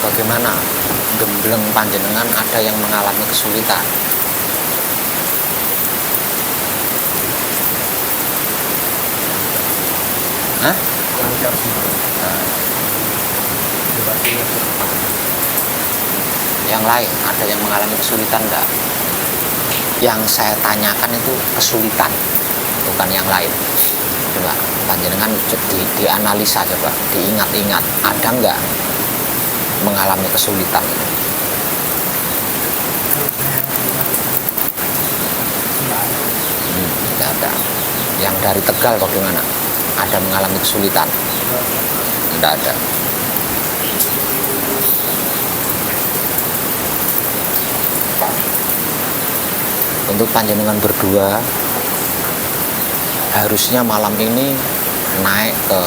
bagaimana gembleng panjenengan ada yang mengalami kesulitan? Hah? Yang lain ada yang mengalami kesulitan enggak? Yang saya tanyakan itu kesulitan, bukan yang lain. Coba panjenengan dianalisa, coba diingat-ingat, ada enggak mengalami kesulitan itu? Tidak ada. Yang dari Tegal bagaimana? Ada mengalami kesulitan? Tidak ada. Untuk panjenengan berdua harusnya malam ini naik ke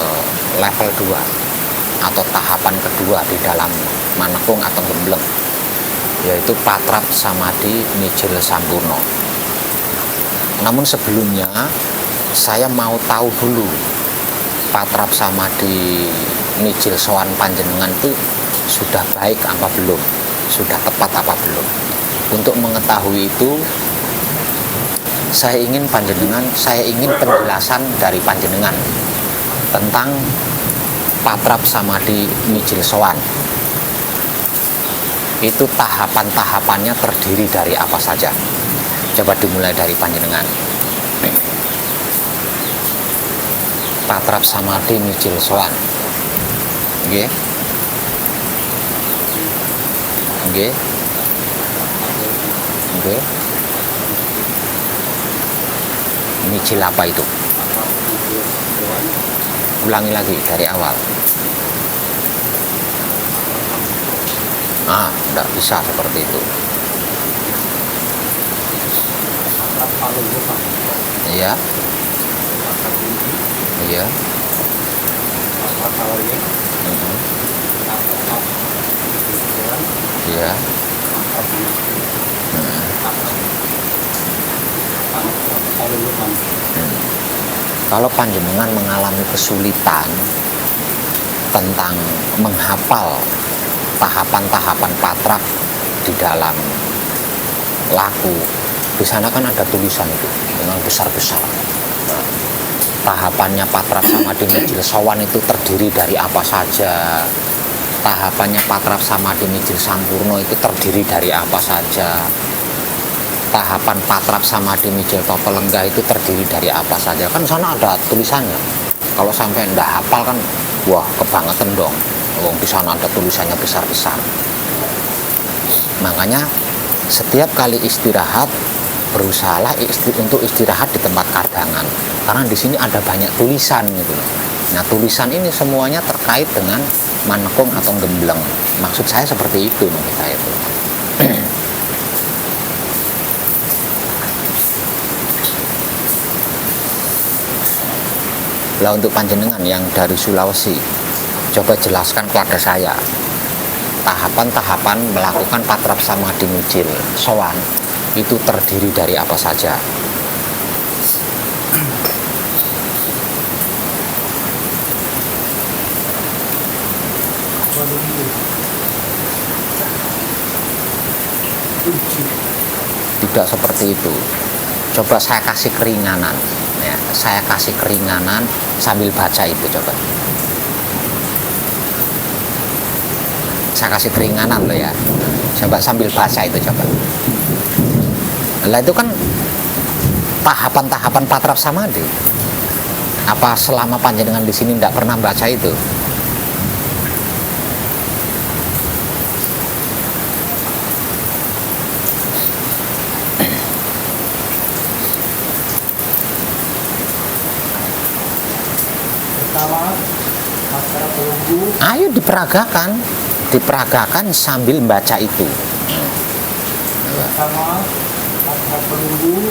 level 2 atau tahapan kedua di dalam manekung atau gembleng, yaitu patrap samadhi mijil sampurna. Namun sebelumnya saya mau tahu dulu patrap samadhi mijil sowan panjenengan itu sudah baik apa belum, sudah tepat apa belum. Untuk mengetahui itu saya ingin penjelasan dari panjenengan tentang patrap samadhi mijil sowan. Itu tahapan-tahapannya terdiri dari apa saja? Coba dimulai dari panjenengan. Patrap samadhi mijil sowan. Nggih. Nggih. Nggih. Mijil apa itu? Ulangi lagi dari awal. Tidak bisa seperti itu. Iya. Iya. Iya. Kalau panjenengan mengalami kesulitan tentang menghafal tahapan-tahapan patrap di dalam laku, di sana kan ada tulisan itu dengan besar-besar. Tahapannya patrap samadhi mijil sowan itu terdiri dari apa saja? Tahapannya patrap samadhi mijil sampurna itu terdiri dari apa saja? Tahapan patrap samadhi mijil tata lenggah itu terdiri dari apa saja? Kan sana ada tulisannya. Kalau sampai ndak hafal kan, wah kebangetan dong. Di sana ada tulisannya besar-besar. Makanya setiap kali istirahat berusahalah untuk istirahat di tempat kadangan, karena di sini ada banyak tulisan gitu. Nah tulisan ini semuanya terkait dengan manekung atau gembleng. Maksud saya seperti itu, maksud saya itu. Lah untuk panjenengan yang dari Sulawesi, coba jelaskan kepada saya tahapan-tahapan melakukan patrap samadhi mijil sowan itu terdiri dari apa saja? Tidak seperti itu. Coba saya kasih keringanan. Ya, saya kasih keringanan sambil baca itu, coba. Saya kasih keringanan loh ya. Coba sambil baca itu, coba. Lah itu kan tahapan-tahapan patrap samadhi. Apa selama panjenengan di sini tidak pernah baca itu? Ayo diperagakan sambil membaca itu. Pertama, Fatihah pelunggu.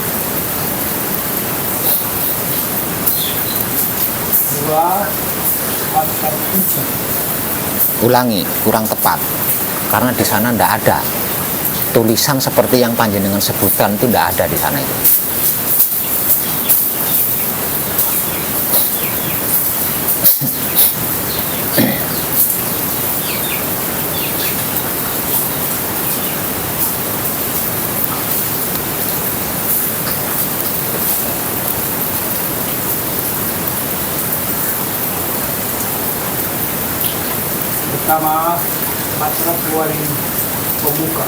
Dua, Fatihah puji. Ulangi, kurang tepat. Karena di sana tidak ada tulisan seperti yang panjenengan sebutkan, itu tidak ada di sana itu. Pertama, patrap waring pembuka.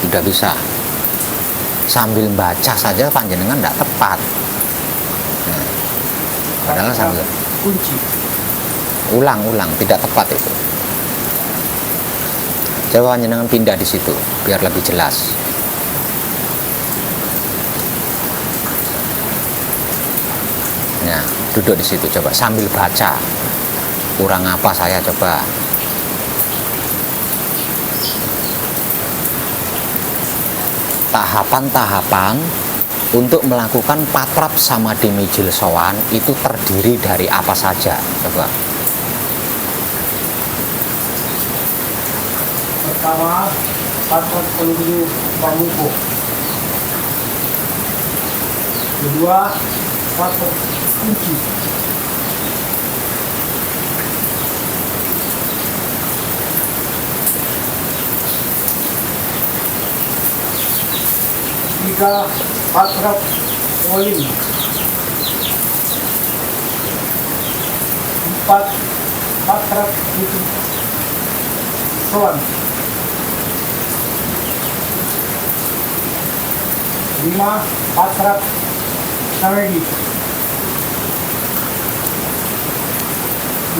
Udah bisa. Sambil baca saja panjenengan tidak tepat. Nah, padahal Patrap sambil kunci. ulang-ulang tidak tepat itu. Coba panjenengan pindah di situ biar lebih jelas. Nah, duduk di situ coba sambil baca. Kurang apa saya coba. Tahapan-tahapan untuk melakukan patrap samadhi mijil sowan itu terdiri dari apa saja? Coba. Pertama, patrap pelunggu pamuko. Kedua, patrap kunci. Tiga, patrap waling. Empat, patrap itu soan. Lima, patrap samedi.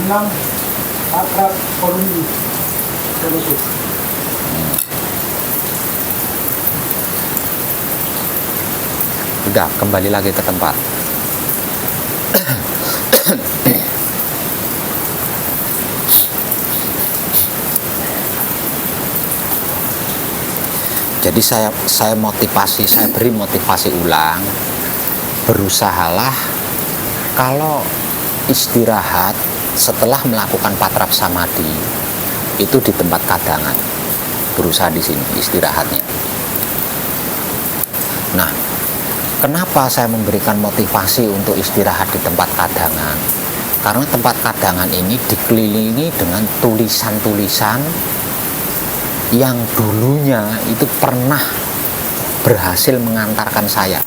Enam, patrap pelunggu. Selesai. Udah, kembali lagi ke tempat. Jadi saya beri motivasi ulang. Berusahalah kalau istirahat setelah melakukan patrap samadhi itu di tempat kadangan. Berusaha di sini istirahatnya. Nah, kenapa saya memberikan motivasi untuk istirahat di tempat kadangan? Karena tempat kadangan ini dikelilingi dengan tulisan-tulisan yang dulunya itu pernah berhasil mengantarkan saya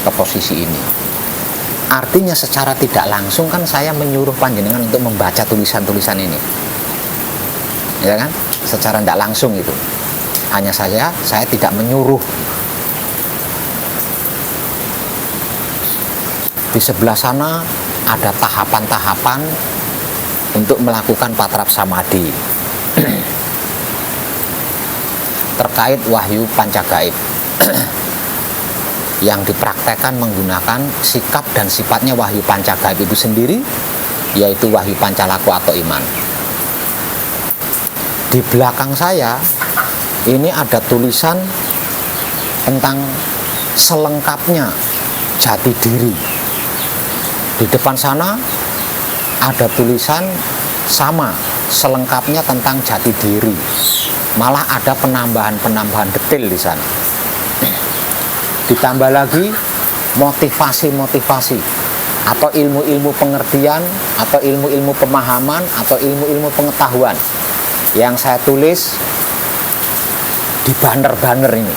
ke posisi ini. Artinya secara tidak langsung kan saya menyuruh panjenengan untuk membaca tulisan-tulisan ini. Ya kan? Secara tidak langsung itu. Hanya saja saya tidak menyuruh. Di sebelah sana ada tahapan-tahapan untuk melakukan patrap samadhi terkait wahyu pancagaib yang dipraktekkan menggunakan sikap dan sifatnya wahyu pancagaib itu sendiri, yaitu wahyu pancalaku atau iman. Di belakang saya ini ada tulisan tentang selengkapnya jati diri. Di depan sana ada tulisan sama selengkapnya tentang jati diri. Malah ada penambahan detail di sana. Ditambah lagi motivasi-motivasi atau ilmu-ilmu pengertian atau ilmu-ilmu pemahaman atau ilmu-ilmu pengetahuan yang saya tulis di banner-banner ini.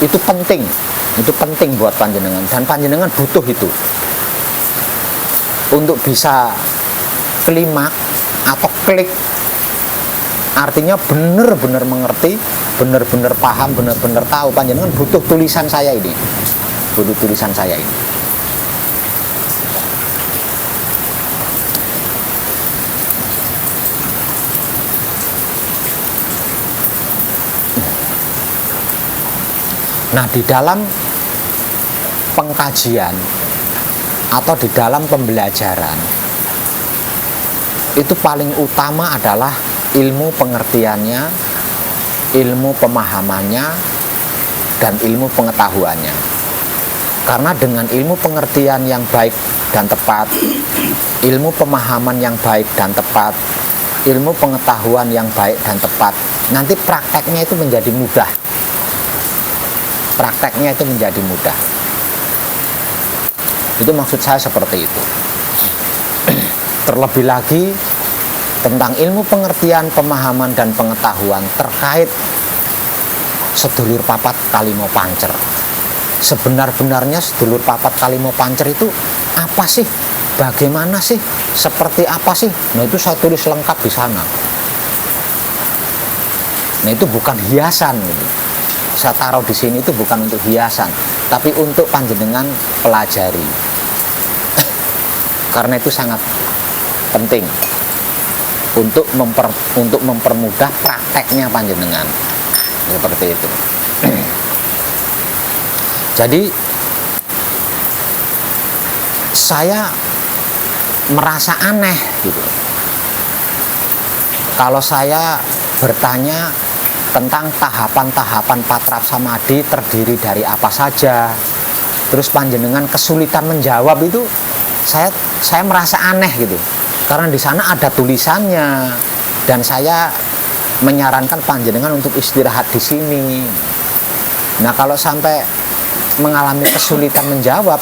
Itu penting buat panjenengan, dan panjenengan butuh itu untuk bisa klimak atau klik. Artinya benar-benar mengerti, benar-benar paham, benar-benar tahu. Panjenengan butuh tulisan saya ini. Butuh tulisan saya ini. Nah, di dalam pengkajian atau di dalam pembelajaran itu paling utama adalah ilmu pengertiannya, ilmu pemahamannya, dan ilmu pengetahuannya. Karena dengan ilmu pengertian yang baik dan tepat, ilmu pemahaman yang baik dan tepat, ilmu pengetahuan yang baik dan tepat, nanti prakteknya itu menjadi mudah. Prakteknya itu menjadi mudah. Itu maksud saya seperti itu. Terlebih lagi tentang ilmu pengertian, pemahaman, dan pengetahuan terkait sedulur papat kalimo pancer. Sebenar-benarnya sedulur papat kalimo pancer itu apa sih? bagaimana sih, seperti apa sih? Nah itu saya tulis lengkap di sana. Nah itu bukan hiasan gitu. Saya taruh di sini itu bukan untuk hiasan, tapi untuk panjenengan pelajari. Karena itu sangat penting untuk mempermudah prakteknya panjenengan. Seperti itu. Jadi saya merasa aneh gitu. Kalau saya bertanya tentang tahapan-tahapan patrap samadhi terdiri dari apa saja, terus panjenengan kesulitan menjawab itu, saya merasa aneh gitu, karena di sana ada tulisannya dan saya menyarankan panjenengan untuk istirahat di sini. Nah kalau sampai mengalami kesulitan menjawab,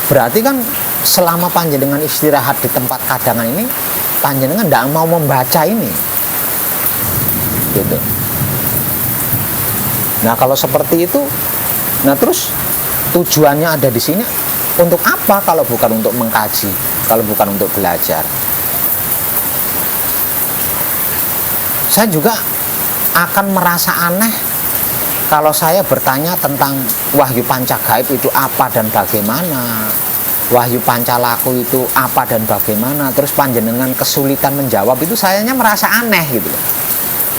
berarti kan selama panjenengan istirahat di tempat kadangan ini, panjenengan tidak mau membaca ini, gitu. Nah kalau seperti itu, nah terus tujuannya ada di sini untuk apa kalau bukan untuk mengkaji, kalau bukan untuk belajar? Saya juga akan merasa aneh kalau saya bertanya tentang wahyu pancagaib itu apa dan bagaimana, wahyu pancalaku itu apa dan bagaimana, terus panjenengan kesulitan menjawab, itu sayanya merasa aneh gitu.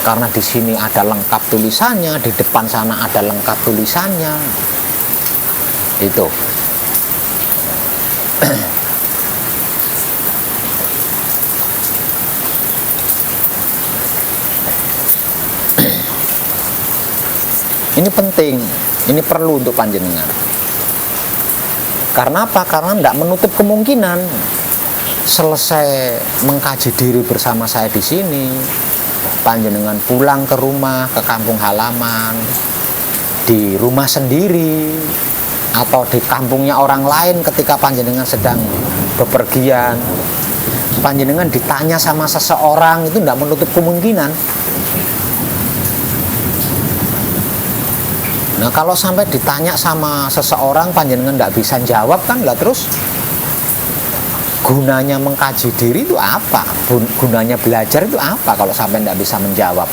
Karena di sini ada lengkap tulisannya, di depan sana ada lengkap tulisannya. Itu. Ini penting, ini perlu untuk panjenengan. Karena apa? Karena tidak menutup kemungkinan selesai mengkaji diri bersama saya di sini, panjenengan pulang ke rumah, ke kampung halaman, di rumah sendiri, atau di kampungnya orang lain ketika panjenengan sedang bepergian, panjenengan ditanya sama seseorang, itu tidak menutup kemungkinan. Nah kalau sampai ditanya sama seseorang panjenengan tidak bisa jawab kan, lah terus gunanya mengkaji diri itu apa? Gunanya belajar itu apa kalau sampai tidak bisa menjawab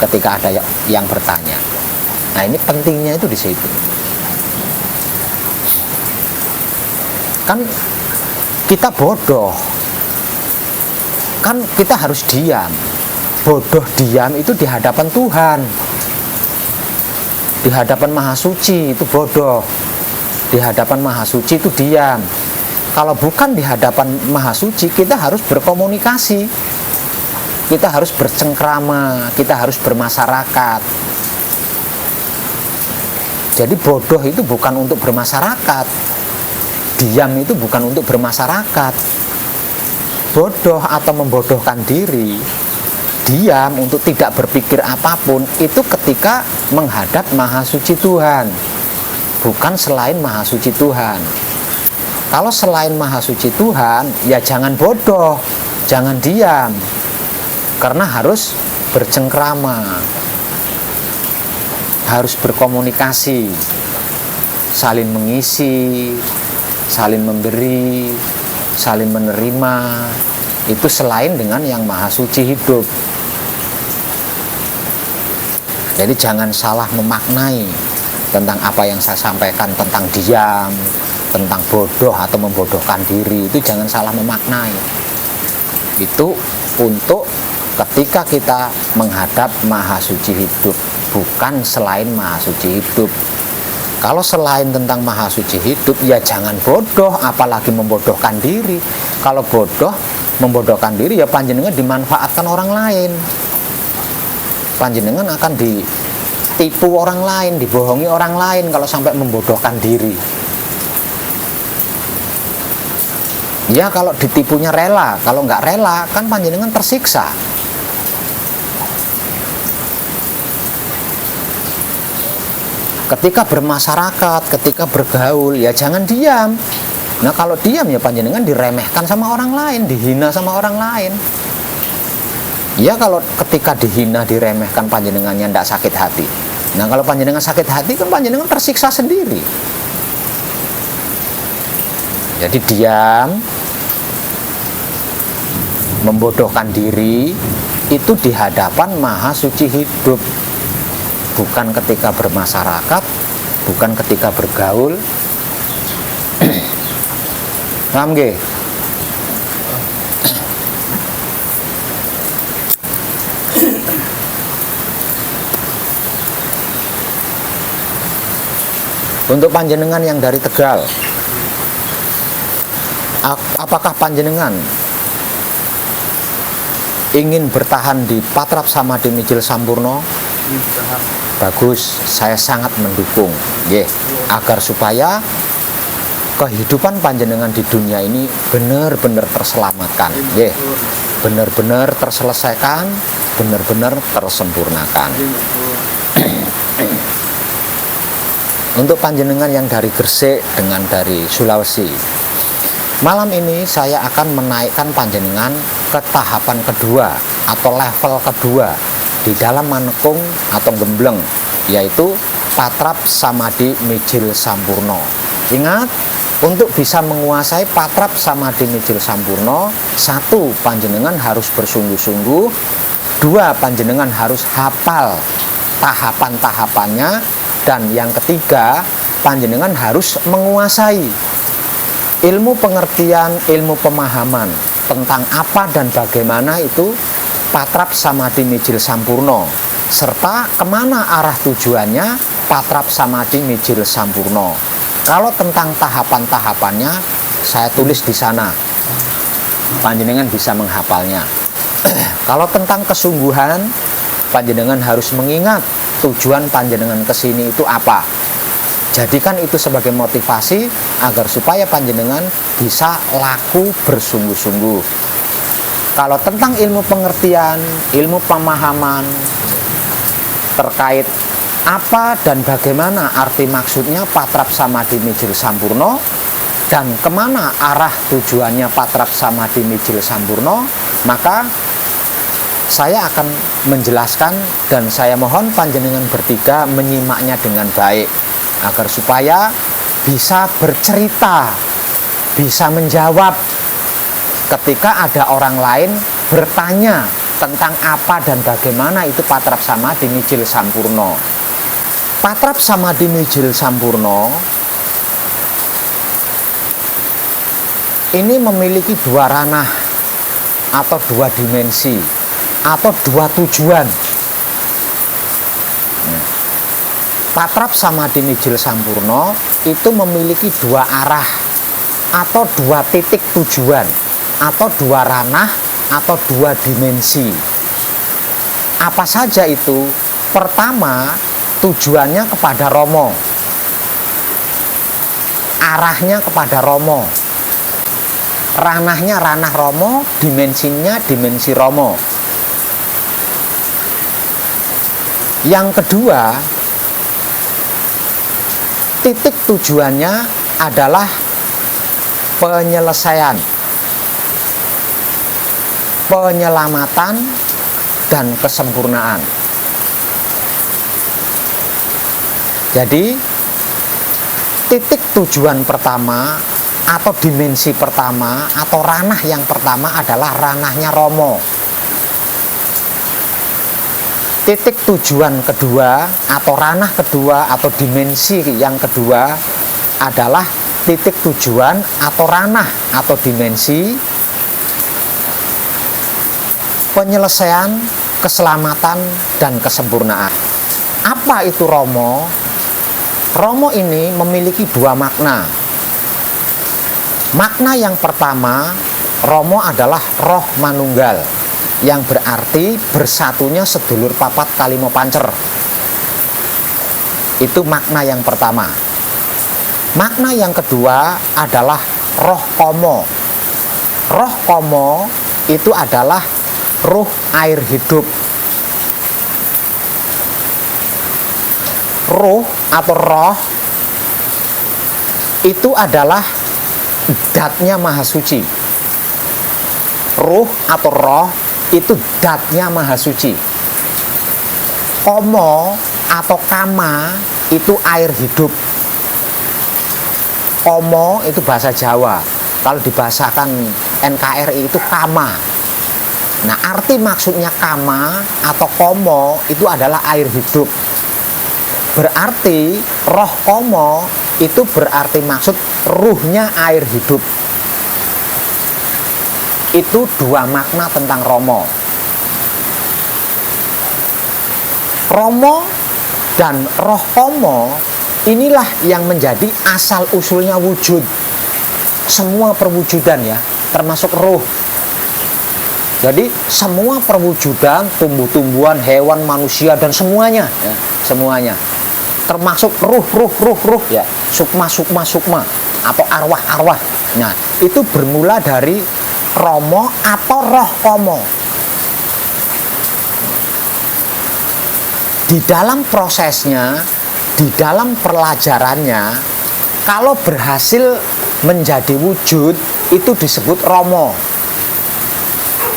ketika ada yang bertanya? Nah ini pentingnya itu di situ. Kan kita bodoh, kan kita harus diam. Bodoh diam itu di hadapan Tuhan, di hadapan Maha Suci itu bodoh, di hadapan Maha Suci itu diam. Kalau bukan di hadapan Maha Suci, kita harus berkomunikasi, kita harus bercengkrama, kita harus bermasyarakat. Jadi bodoh itu bukan untuk bermasyarakat, diam itu bukan untuk bermasyarakat. Bodoh atau membodohkan diri, diam untuk tidak berpikir apapun, itu ketika menghadap Maha Suci Tuhan, bukan selain Maha Suci Tuhan. Kalau selain Maha Suci Tuhan, ya jangan bodoh, jangan diam, karena harus bercengkrama, harus berkomunikasi, saling mengisi, saling memberi, saling menerima. Itu selain dengan yang Maha Suci hidup. Jadi jangan salah memaknai tentang apa yang saya sampaikan tentang diam, tentang bodoh atau membodohkan diri, itu jangan salah memaknai. Itu untuk ketika kita menghadap Maha Suci hidup, bukan selain Maha Suci hidup. Kalau selain tentang Maha Suci hidup, ya jangan bodoh, apalagi membodohkan diri. Kalau bodoh, membodohkan diri, ya panjenengan dimanfaatkan orang lain, panjenengan akan ditipu orang lain, dibohongi orang lain kalau sampai membodohkan diri. Ya kalau ditipunya rela, kalau nggak rela kan panjenengan tersiksa. Ketika bermasyarakat, ketika bergaul, ya jangan diam. Nah kalau diam ya panjenengan diremehkan sama orang lain, dihina sama orang lain. Ya kalau ketika dihina, diremehkan, panjenengannya tidak sakit hati. Nah kalau panjenengan sakit hati kan panjenengan tersiksa sendiri. Jadi diam, membodohkan diri itu di hadapan Maha Suci hidup, bukan ketika bermasyarakat, bukan ketika bergaul. Paham nggih? Untuk panjenengan yang dari Tegal, apakah panjenengan ingin bertahan di Patrap Samadhi Mijil Sampurno? Bagus, saya sangat mendukung, agar supaya kehidupan panjenengan di dunia ini benar-benar terselamatkan, benar-benar terselesaikan, benar-benar tersempurnakan. Untuk panjenengan yang dari Gresik dengan dari Sulawesi, malam ini saya akan menaikkan panjenengan ke tahapan kedua atau level kedua di dalam manekung atau gembleng, yaitu Patrap Samadhi Mijil Sampurno. Ingat, untuk bisa menguasai Patrap Samadhi Mijil Sampurno, satu, panjenengan harus bersungguh-sungguh. Dua, panjenengan harus hafal tahapan-tahapannya. Dan yang ketiga, panjenengan harus menguasai ilmu pengertian, ilmu pemahaman tentang apa dan bagaimana itu Patrap Samadhi Mijil Sampurno, serta kemana arah tujuannya Patrap Samadhi Mijil Sampurno. Kalau tentang tahapan-tahapannya saya tulis di sana, panjenengan bisa menghafalnya. Kalau tentang kesungguhan, panjenengan harus mengingat tujuan panjenengan ke sini itu apa. Jadikan itu sebagai motivasi agar supaya panjenengan bisa laku bersungguh-sungguh. Kalau tentang ilmu pengertian, ilmu pemahaman terkait apa dan bagaimana arti maksudnya Patrap Samadhi Mijil Sampurno dan kemana arah tujuannya Patrap Samadhi Mijil Sampurno, maka saya akan menjelaskan dan saya mohon panjenengan bertiga menyimaknya dengan baik agar supaya bisa bercerita, bisa menjawab ketika ada orang lain bertanya tentang apa dan bagaimana itu Patrap Samadhi Mijil Sampurno. Patrap Samadhi Mijil Sampurno ini memiliki dua ranah atau dua dimensi atau dua tujuan. Patrap Samadhi Mijil Sampurno itu memiliki dua arah atau dua titik tujuan atau dua ranah atau dua dimensi. Apa saja itu? Pertama, tujuannya kepada Romo, arahnya kepada Romo, ranahnya ranah Romo, dimensinya dimensi Romo. Yang kedua, titik tujuannya adalah penyelesaian, penyelamatan, dan kesempurnaan. Jadi, titik tujuan pertama atau dimensi pertama atau ranah yang pertama adalah ranahnya Romo. Titik tujuan kedua atau ranah kedua atau dimensi yang kedua adalah titik tujuan atau ranah atau dimensi penyelesaian, keselamatan, dan kesempurnaan. Apa itu Romo? Romo ini memiliki dua makna. Makna yang pertama, Romo adalah roh manunggal, yang berarti bersatunya sedulur papat kalimo pancer. Itu makna yang pertama. Makna yang kedua adalah roh komo. Roh komo itu adalah ruh air hidup. Ruh atau roh itu adalah datnya Maha Suci. Ruh atau roh itu datnya Maha Suci. Komo atau kama itu air hidup. Komo itu bahasa Jawa. Kalau dibahasakan NKRI itu kama. Nah, arti maksudnya kama atau komo itu adalah air hidup. Berarti roh komo itu berarti maksud ruhnya air hidup. Itu dua makna tentang Romo. Romo dan roh komo inilah yang menjadi asal usulnya wujud. Semua perwujudan ya, termasuk ruh. Jadi semua perwujudan, tumbuh-tumbuhan, hewan, manusia dan semuanya, ya, semuanya. Termasuk ruh ya, sukma atau arwah. Nah, itu bermula dari Romo atau roh komo. Di dalam prosesnya, di dalam pelajarannya, kalau berhasil menjadi wujud itu disebut Romo.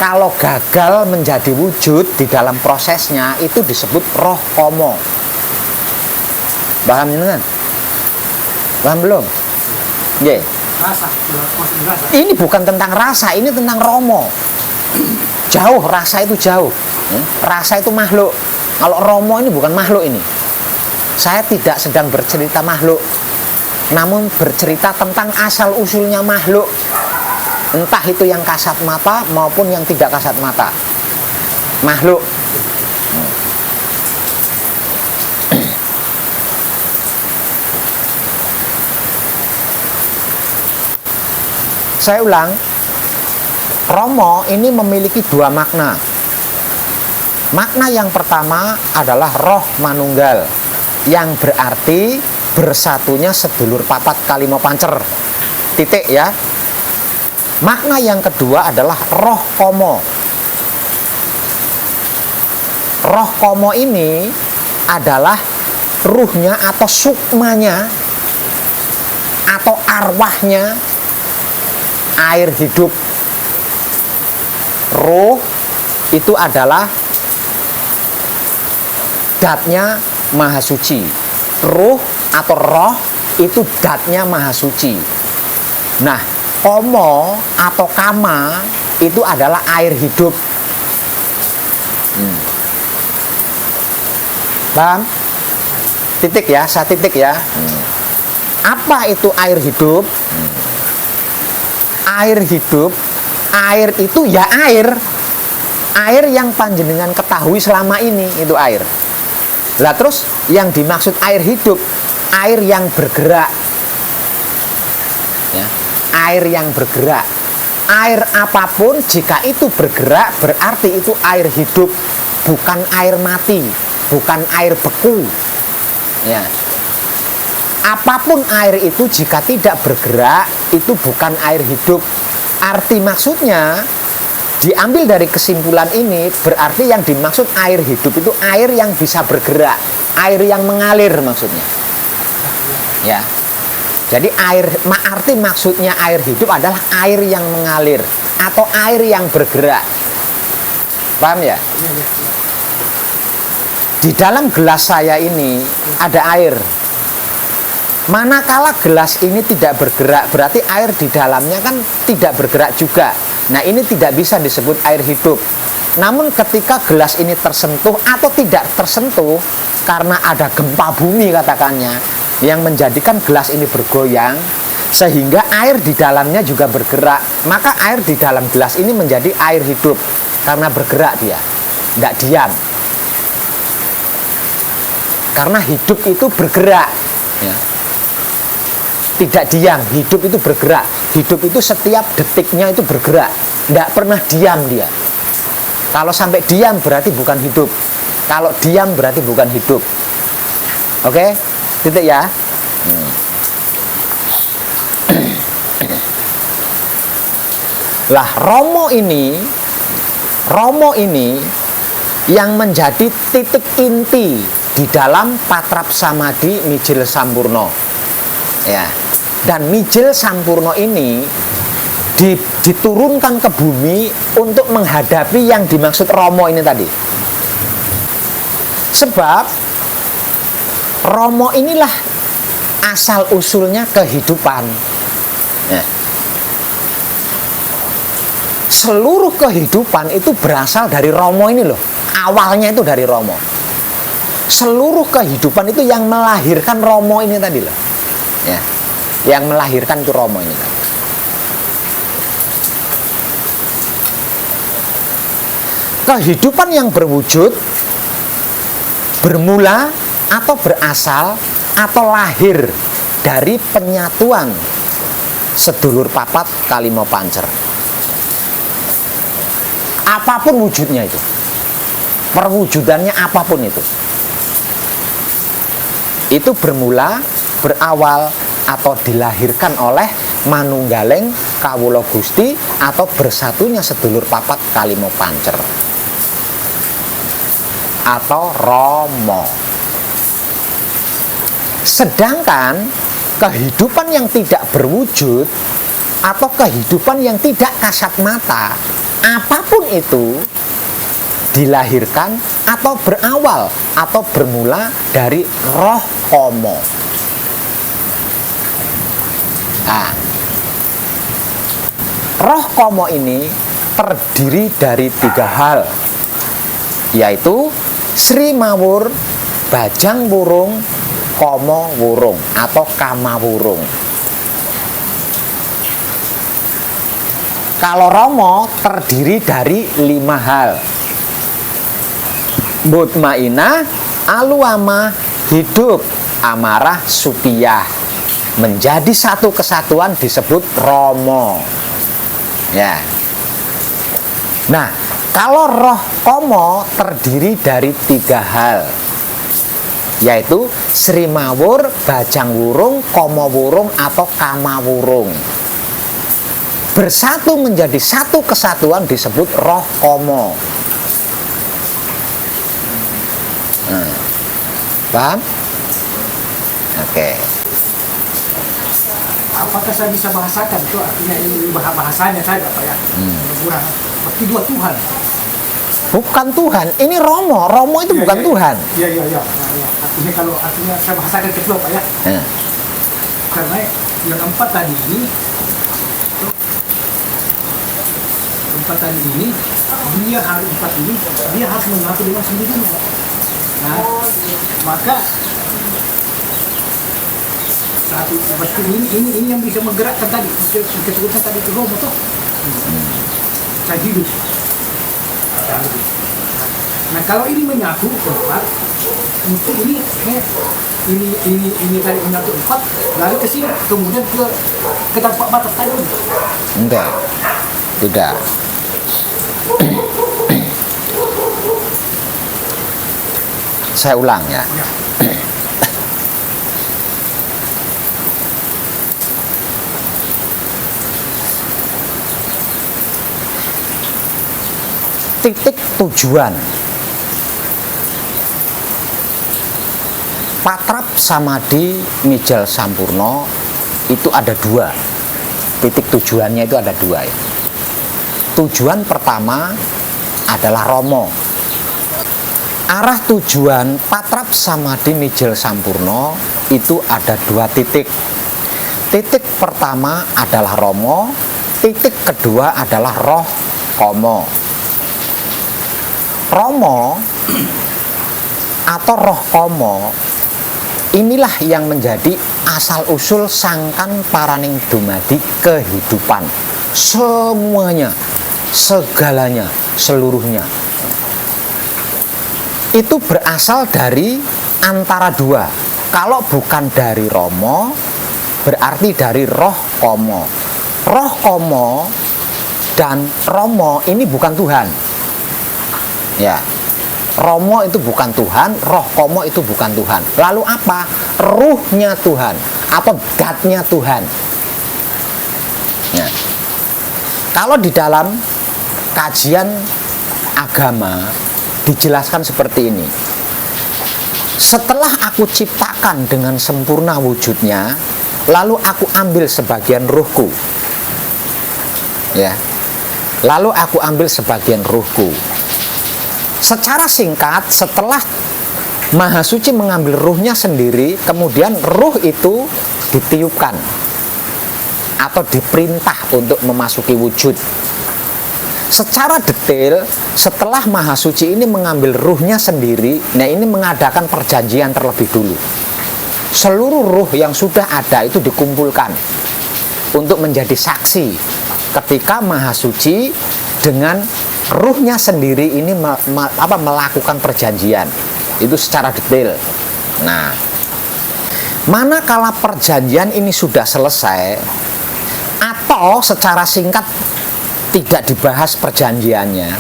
Kalau gagal menjadi wujud di dalam prosesnya itu disebut roh komo. Paham kan? Paham belum? Yeah. Rasa, rasa. Ini bukan tentang rasa, ini tentang Romo. Jauh, rasa itu jauh. Rasa itu makhluk. Kalau Romo ini bukan makhluk ini. Saya tidak sedang bercerita makhluk, namun bercerita tentang asal usulnya makhluk. Entah itu yang kasat mata maupun yang tidak kasat mata. Makhluk. Saya ulang, Romo ini memiliki dua makna. Makna yang pertama adalah roh manunggal, yang berarti bersatunya sedulur papat kalimo pancer. Titik ya. Makna yang kedua adalah roh komo. Roh komo ini adalah ruhnya atau sukmanya atau arwahnya air hidup. Ruh itu adalah datnya maha suci. Ruh atau roh itu datnya maha suci. Nah, komo atau kama itu adalah air hidup. Paham? Titik ya, saya titik ya. Apa itu air hidup? Air hidup, air itu ya air. Air yang panjenengan ketahui selama ini itu air. Lah terus yang dimaksud air hidup, air yang bergerak. Ya, air yang bergerak. Air apapun jika itu bergerak berarti itu air hidup, bukan air mati, bukan air beku. Ya. Apapun air itu jika tidak bergerak itu bukan air hidup. Arti maksudnya diambil dari kesimpulan ini berarti yang dimaksud air hidup itu air yang bisa bergerak, air yang mengalir maksudnya. Ya. Jadi arti maksudnya air hidup adalah air yang mengalir atau air yang bergerak. Paham ya? Di dalam gelas saya ini ada air. Manakala gelas ini tidak bergerak, berarti air di dalamnya kan tidak bergerak juga. Nah, ini tidak bisa disebut air hidup. Namun ketika gelas ini tersentuh atau tidak tersentuh karena ada gempa bumi katakannya yang menjadikan gelas ini bergoyang sehingga air di dalamnya juga bergerak, maka air di dalam gelas ini menjadi air hidup karena bergerak dia, tidak diam. Karena hidup itu bergerak, ya. Tidak diam, hidup itu bergerak. Hidup itu setiap detiknya itu bergerak, tidak pernah diam dia. Kalau sampai diam berarti bukan hidup. Kalau diam berarti bukan hidup. Oke, titik ya. Lah Romo ini yang menjadi titik inti di dalam patrap samadhi mijil sampurno. Ya. Dan mijil sampurno ini diturunkan ke bumi untuk menghadapi yang dimaksud Romo ini tadi. Sebab Romo inilah asal usulnya kehidupan. Ya. seluruh kehidupan itu berasal dari Romo ini loh. Awalnya itu dari Romo. Seluruh kehidupan itu yang melahirkan Romo ini tadi loh. Ya. Yang melahirkan itu Romo ini tadi. Kehidupan yang berwujud bermula atau berasal atau lahir dari penyatuan sedulur papat kalimo pancer. Apapun wujudnya itu, perwujudannya apapun itu bermula, berawal atau dilahirkan oleh manunggaling kawula Gusti atau bersatunya sedulur papat kalimo pancer atau Romo. Sedangkan kehidupan yang tidak berwujud atau kehidupan yang tidak kasat mata, apapun itu dilahirkan atau berawal atau bermula dari roh komo. Nah, roh komo ini terdiri dari 3 hal, yaitu Sri Mawur, Bajang Wurung, Komo Wurung atau Kama Wurung. Kalau Romo terdiri dari 5 hal. Mutmainah, Aluama, Hidup, Amarah, Supiyah. Menjadi satu kesatuan disebut Romo. Ya. Nah, kalau roh Komo terdiri dari 3 hal, yaitu Sri Mawur, Bajang Wurung, Komo Wurung atau Kama Wurung. Bersatu menjadi satu kesatuan disebut roh Komo. Nah, paham? Oke. Apakah saya bisa bahasakan itu artinya ini bahasanya saja Pak ya? Kurang. Berarti 2 Tuhan. Bukan Tuhan, ini Romo. Romo itu bukan Tuhan. Iya. Artinya kalau saya bahasakan kedua Pak ya. Karena yang 4 tadi ini, dia harus mengaku dengan sendirinya. Nah, maka satu seperti ini yang bisa menggerakkan tadi, keturunan tadi ke Romo tuh. Saya hidup. Nah, kalau ini menyatu 4, mungkin ini tadi menyatu 4, lalu ke sini, kemudian ke tempat batas tadi. Enggak, tidak. Saya ulang ya. Titik tujuan Patrap Samadhi Mijal Sampurno itu ada 2. Titik tujuannya itu ada 2 ya. Tujuan pertama adalah Romo. Arah tujuan Patrap Samadhi Mijal Sampurno itu ada 2 titik. Titik pertama adalah Romo, titik kedua adalah roh Komo. Romo atau roh Komo inilah yang menjadi asal usul sangkan paraning dumadi kehidupan. Semuanya, segalanya, seluruhnya itu berasal dari antara 2. Kalau bukan dari Romo, berarti dari roh Komo. Roh Komo dan Romo ini bukan Tuhan. Ya, Romo itu bukan Tuhan, roh Komo itu bukan Tuhan. Lalu apa? Ruhnya Tuhan atau God-nya Tuhan. Ya. Kalau di dalam kajian agama dijelaskan seperti ini. Setelah aku ciptakan dengan sempurna wujudnya, lalu aku ambil sebagian ruhku. Ya. Lalu aku ambil sebagian ruhku. Secara singkat, setelah Maha Suci mengambil ruhnya sendiri, kemudian ruh itu ditiupkan atau diperintah untuk memasuki wujud. secara detail setelah Maha Suci ini mengambil ruhnya sendiri, nah ini mengadakan perjanjian terlebih dulu. Seluruh ruh yang sudah ada itu dikumpulkan untuk menjadi saksi ketika Maha Suci dengan ruhnya sendiri ini melakukan perjanjian. Itu secara detail. Nah, manakala perjanjian ini sudah selesai atau secara singkat tidak dibahas perjanjiannya,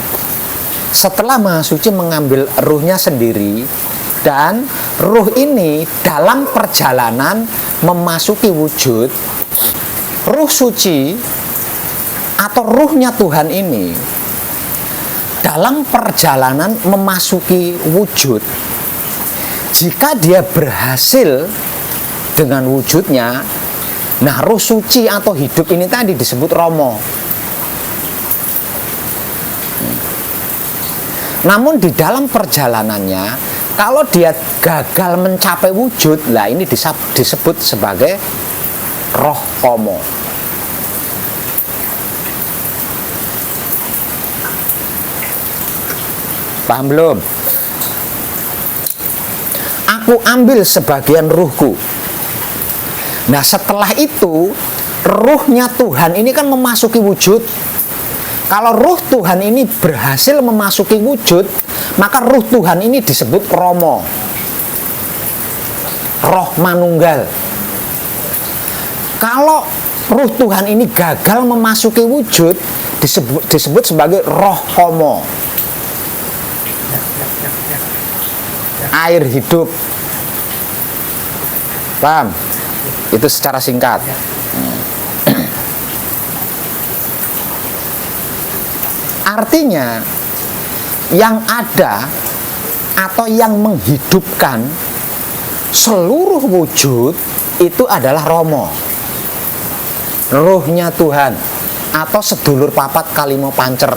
setelah Maha Suci mengambil ruhnya sendiri, dan ruh ini dalam perjalanan memasuki wujud, ruh suci atau ruhnya Tuhan ini dalam perjalanan memasuki wujud, jika dia berhasil dengan wujudnya, nah ruh suci atau hidup ini tadi disebut Romo. Namun di dalam perjalanannya, kalau dia gagal mencapai wujud, lah ini disebut sebagai roh komo. Paham belum? Aku ambil sebagian ruhku. Nah setelah itu, ruhnya Tuhan ini kan memasuki wujud. Kalau ruh Tuhan ini berhasil memasuki wujud, maka ruh Tuhan ini disebut Romo, roh manunggal. Kalau ruh Tuhan ini gagal memasuki wujud, disebut sebagai roh komo, air hidup. Paham? Itu secara singkat. Artinya yang ada atau yang menghidupkan seluruh wujud itu adalah Romo, ruhnya Tuhan atau sedulur papat kalimo pancer.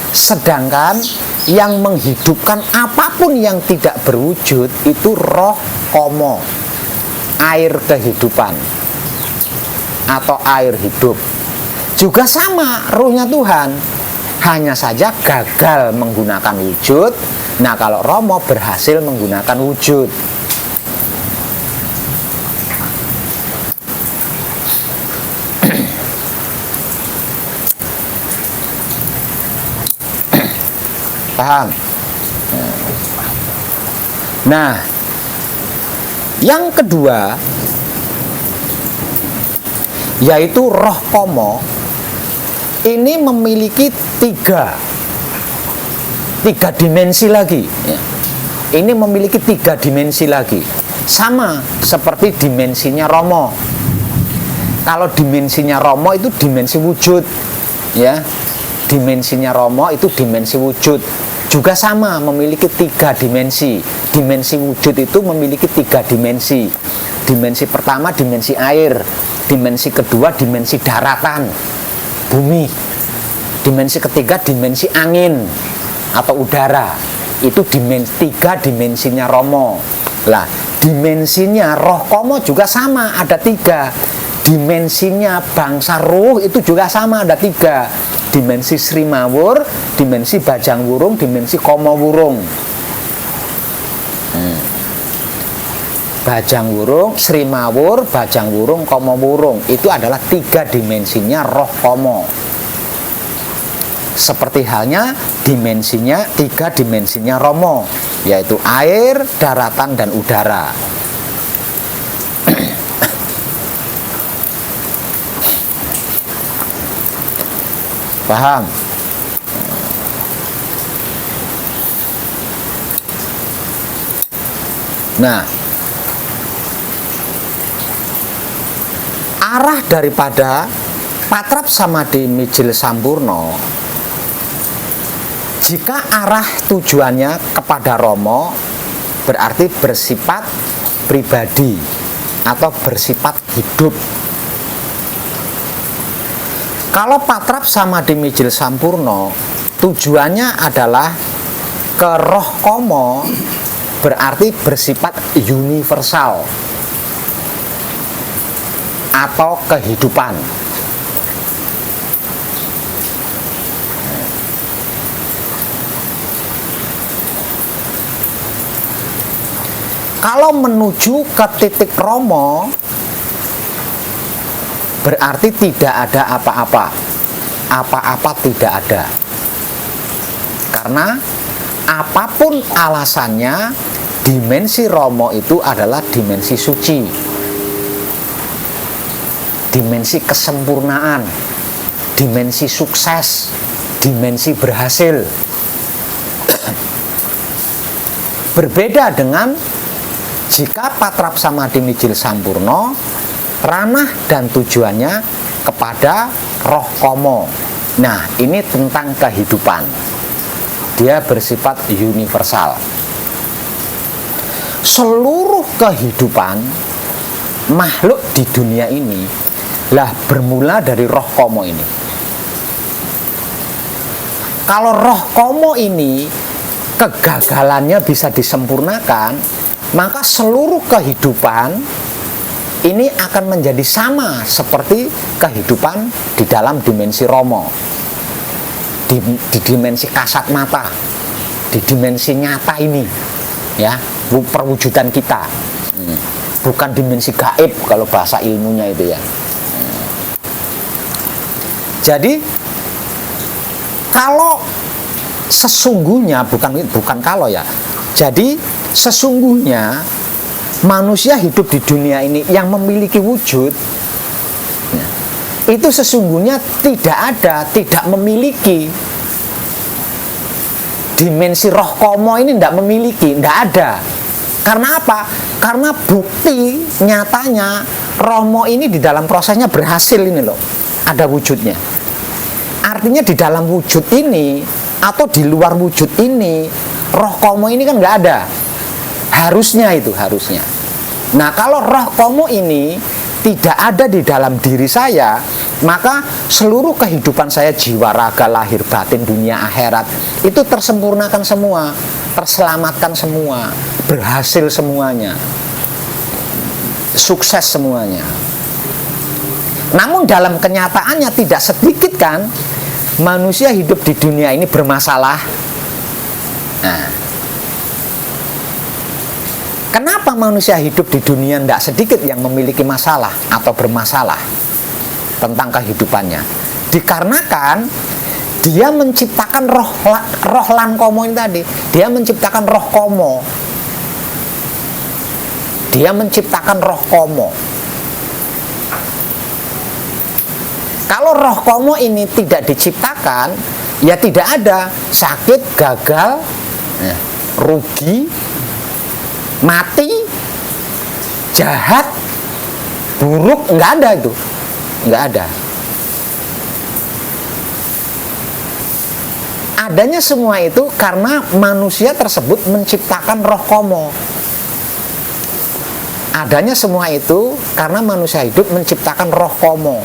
Sedangkan yang menghidupkan apapun yang tidak berwujud itu roh komo, air kehidupan atau air hidup. Juga sama ruhnya Tuhan, hanya saja gagal menggunakan wujud. Nah kalau Romo berhasil menggunakan wujud. Paham? Nah, yang kedua yaitu roh komo. Ini memiliki tiga dimensi lagi. Ini memiliki tiga dimensi lagi, sama seperti dimensinya Romo. Kalau dimensinya Romo itu dimensi wujud, ya. Dimensinya Romo itu dimensi wujud, juga sama memiliki tiga dimensi. Dimensi wujud itu memiliki tiga dimensi. Dimensi pertama dimensi air, dimensi kedua dimensi daratan, bumi, dimensi ketiga dimensi angin atau udara. Itu tiga dimensinya Romo. Lah, dimensinya roh komo juga sama, ada tiga. Dimensinya bangsa ruh itu juga sama, ada tiga. Dimensi Sri Mawur, dimensi Bajang Wurung, dimensi Komo Wurung. Bajang Wurung, Sri Mawur, Bajang Wurung, Komo Wurung. Itu adalah tiga dimensinya roh komo. Seperti halnya tiga dimensinya Romo, yaitu air, daratan, dan udara. Paham? Nah, arah daripada Patrap Samadhi Mijil Sampurno, jika arah tujuannya kepada Romo, berarti bersifat pribadi atau bersifat hidup. Kalau Patrap Samadhi Mijil Sampurno tujuannya adalah ke roh komo, berarti bersifat universal atau kehidupan. Kalau menuju ke titik Romo, berarti tidak ada apa-apa. Apa-apa tidak ada. Karena apapun alasannya, dimensi Romo itu adalah dimensi suci, dimensi kesempurnaan, dimensi sukses, dimensi berhasil. Berbeda dengan jika Patrapsamadi Mijil Sampurno, ranah dan tujuannya kepada roh komo. Nah, ini tentang kehidupan. Dia bersifat universal. Seluruh kehidupan makhluk di dunia ini lah bermula dari roh komo ini. Kalau roh komo ini kegagalannya bisa disempurnakan, maka seluruh kehidupan ini akan menjadi sama seperti kehidupan di dalam dimensi Romo, di dimensi kasat mata, di dimensi nyata ini, ya, perwujudan kita, bukan dimensi gaib kalau bahasa ilmunya itu ya. Jadi kalau sesungguhnya, bukan kalau ya, jadi sesungguhnya manusia hidup di dunia ini yang memiliki wujud itu sesungguhnya tidak memiliki dimensi roh komo ini, tidak memiliki, tidak ada. Karena apa? Karena bukti nyatanya Romo ini di dalam prosesnya berhasil ini loh, ada wujudnya. Artinya di dalam wujud ini atau di luar wujud ini, roh komo ini kan nggak ada. Harusnya itu, harusnya. Nah, kalau roh komo ini tidak ada di dalam diri saya, maka seluruh kehidupan saya, jiwa, raga, lahir, batin, dunia, akhirat, itu tersempurnakan semua, terselamatkan semua, berhasil semuanya, sukses semuanya. Namun dalam kenyataannya tidak sedikit kan manusia hidup di dunia ini bermasalah. Nah, kenapa manusia hidup di dunia tidak sedikit yang memiliki masalah atau bermasalah tentang kehidupannya? Dikarenakan dia menciptakan roh lan komo ini tadi. Dia menciptakan roh komo. Dia menciptakan roh komo. Kalau roh komo ini tidak diciptakan, ya tidak ada sakit, gagal, rugi, mati, jahat, buruk, nggak ada itu, nggak ada. Adanya semua itu karena manusia tersebut menciptakan roh komo. Adanya semua itu karena manusia hidup menciptakan roh komo.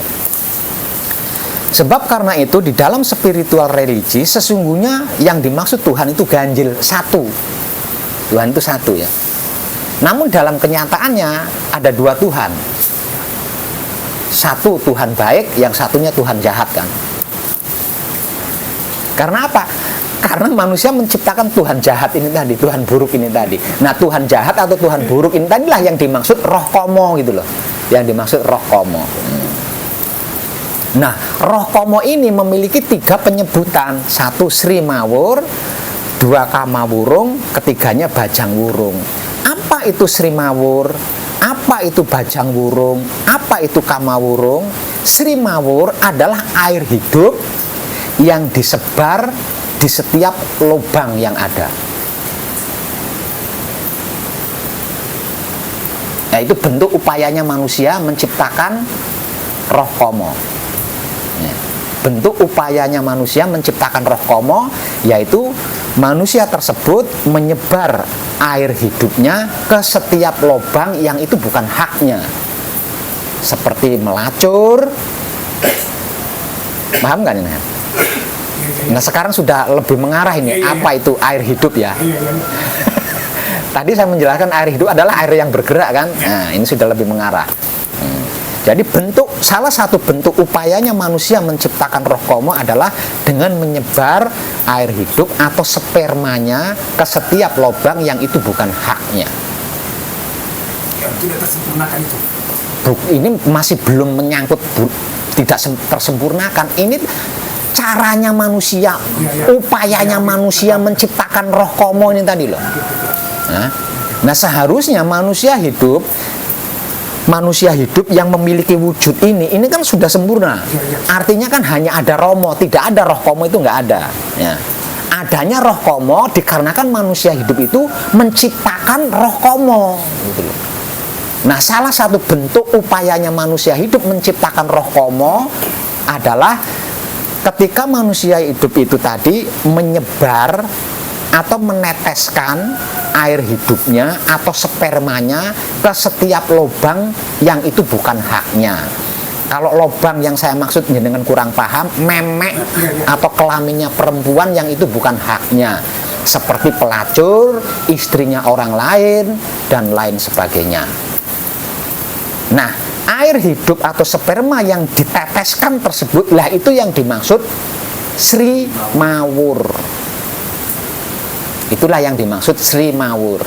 Sebab karena itu di dalam spiritual religi sesungguhnya yang dimaksud Tuhan itu ganjil, satu. Tuhan itu satu ya. Namun dalam kenyataannya ada dua Tuhan. Satu Tuhan baik, yang satunya Tuhan jahat kan. Karena apa? Karena manusia menciptakan Tuhan jahat ini tadi, Tuhan buruk ini tadi. Nah, Tuhan jahat atau Tuhan buruk ini tadilah yang dimaksud roh komo gitu loh. Yang dimaksud roh komo. Nah, roh komo ini memiliki tiga penyebutan. Satu Sri Mawur, dua Kamawurung, ketiganya Bajang Wurung. Apa itu Sri Mawur? Apa itu Bajang Wurung? Apa itu Kamawurung? Sri Mawur adalah air hidup yang disebar di setiap lubang yang ada. Nah, itu bentuk upayanya manusia menciptakan roh komo. Bentuk upayanya manusia menciptakan roh komo, yaitu manusia tersebut menyebar air hidupnya ke setiap lubang yang itu bukan haknya, seperti melacur. Paham nggak ini? Nah, sekarang sudah lebih mengarah ini, apa itu air hidup ya. Tadi saya menjelaskan air hidup adalah air yang bergerak kan. Nah, ini sudah lebih mengarah. Jadi salah satu bentuk upayanya manusia menciptakan roh komo adalah dengan menyebar air hidup atau spermanya ke setiap lubang yang itu bukan haknya. tidak tersempurnakan itu. Ini masih belum menyangkut tidak tersempurnakan. Ini caranya manusia, upayanya manusia menciptakan roh komo ini tadi loh. Nah seharusnya manusia hidup yang memiliki wujud ini kan sudah sempurna. Artinya kan hanya ada romo, tidak ada roh komo, itu nggak ada. Ya. Adanya roh komo dikarenakan manusia hidup itu menciptakan roh komo. Gitu loh. Nah salah satu bentuk upayanya manusia hidup menciptakan roh komo adalah ketika manusia hidup itu tadi menyebar atau meneteskan air hidupnya atau spermanya ke setiap lubang yang itu bukan haknya. Kalau lubang yang saya maksud dengan kurang paham, memek atau kelaminnya perempuan yang itu bukan haknya, seperti pelacur, istrinya orang lain, dan lain sebagainya. Nah, air hidup atau sperma yang diteteskan tersebut lah itu yang dimaksud Sri Mawur. Itulah yang dimaksud Sri Mawur.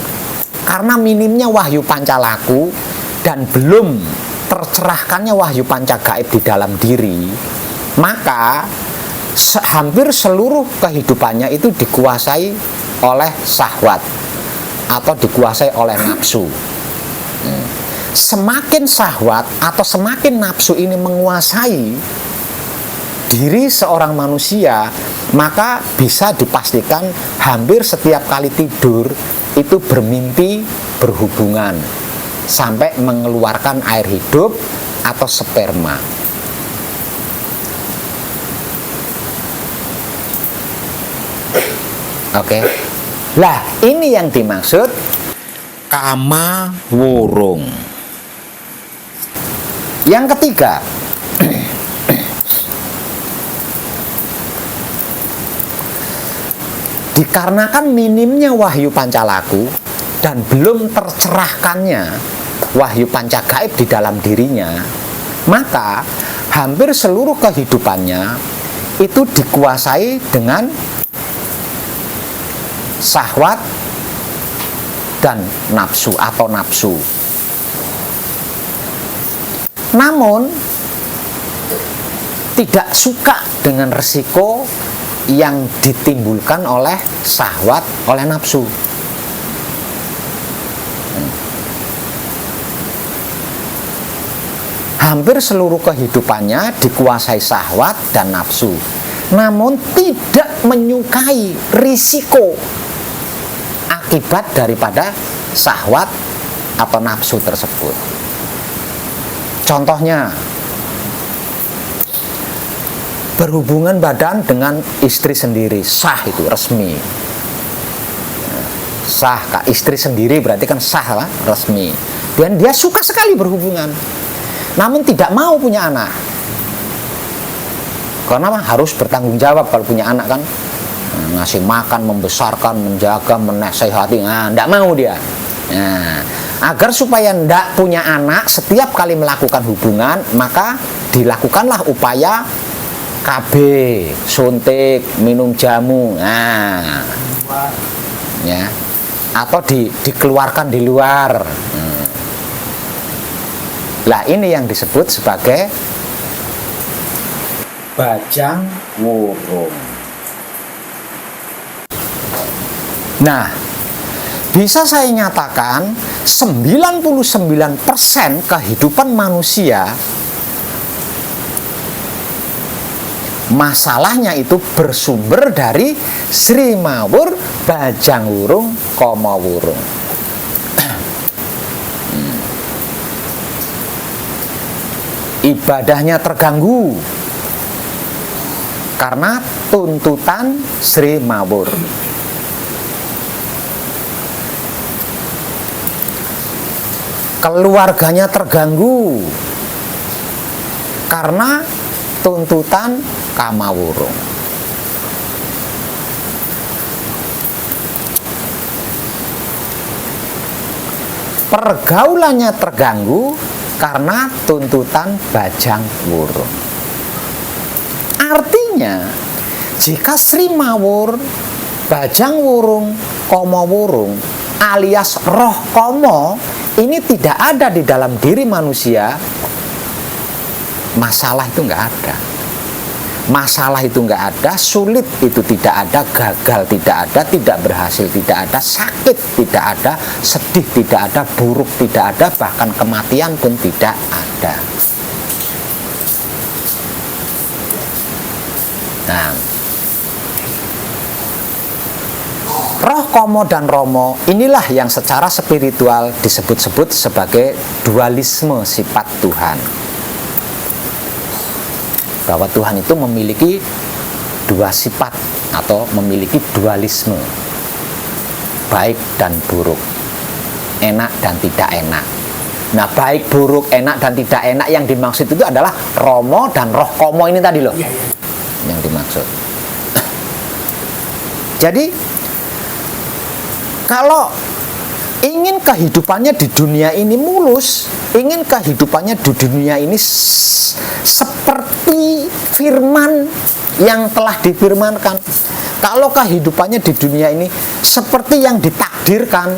Karena minimnya wahyu pancalaku dan belum tercerahkannya wahyu pancagaib di dalam diri, maka hampir seluruh kehidupannya itu dikuasai oleh syahwat atau dikuasai oleh nafsu. Semakin syahwat atau semakin nafsu ini menguasai diri seorang manusia, maka bisa dipastikan hampir setiap kali tidur itu bermimpi berhubungan sampai mengeluarkan air hidup atau sperma. Oke. Lah, ini yang dimaksud kama wurung. Yang ketiga, dikarenakan minimnya wahyu pancalaku dan belum tercerahkannya wahyu pancagaib di dalam dirinya, maka hampir seluruh kehidupannya itu dikuasai dengan syahwat dan nafsu atau nafsu. Namun tidak suka dengan resiko yang ditimbulkan oleh syahwat, oleh nafsu. Hampir seluruh kehidupannya dikuasai syahwat dan nafsu, namun tidak menyukai risiko akibat daripada syahwat atau nafsu tersebut. Contohnya, berhubungan badan dengan istri sendiri, sah itu resmi. Sah, kak, istri sendiri berarti kan sah lah, resmi. Dan dia suka sekali berhubungan, namun tidak mau punya anak. Karena harus bertanggung jawab kalau punya anak kan, ngasih makan, membesarkan, menjaga, menasehati. Nah, tidak mau dia. Nah, agar supaya tidak punya anak, setiap kali melakukan hubungan maka dilakukanlah upaya KB, suntik, minum jamu, nah, ya, atau dikeluarkan di luar. Lah ini yang disebut sebagai bajang wurung. Nah, bisa saya nyatakan 99% kehidupan manusia masalahnya itu bersumber dari Sri Mawur, bajang wurung, koma wurung. Ibadahnya terganggu karena tuntutan Sri Mawur. Keluarganya terganggu karena tuntutan kama wurung. Pergaulannya terganggu karena tuntutan bajang wurung. Artinya, jika Sri Mawur, bajang wurung, koma wurung alias roh komo ini tidak ada di dalam diri manusia, masalah itu nggak ada. Masalah itu nggak ada, sulit itu tidak ada, gagal tidak ada, tidak berhasil tidak ada, sakit tidak ada, sedih tidak ada, buruk tidak ada, bahkan kematian pun tidak ada. Nah, roh komo dan romo inilah yang secara spiritual disebut-sebut sebagai dualisme sifat Tuhan. Bahwa Tuhan itu memiliki dua sifat atau memiliki dualisme, baik dan buruk, enak dan tidak enak. Nah, baik, buruk, enak dan tidak enak yang dimaksud itu adalah romo dan roh komo ini tadi loh, yang dimaksud. Jadi kalau ingin kehidupannya di dunia ini mulus, ingin kehidupannya di dunia ini seperti firman yang telah difirmankan, kalau kehidupannya di dunia ini seperti yang ditakdirkan,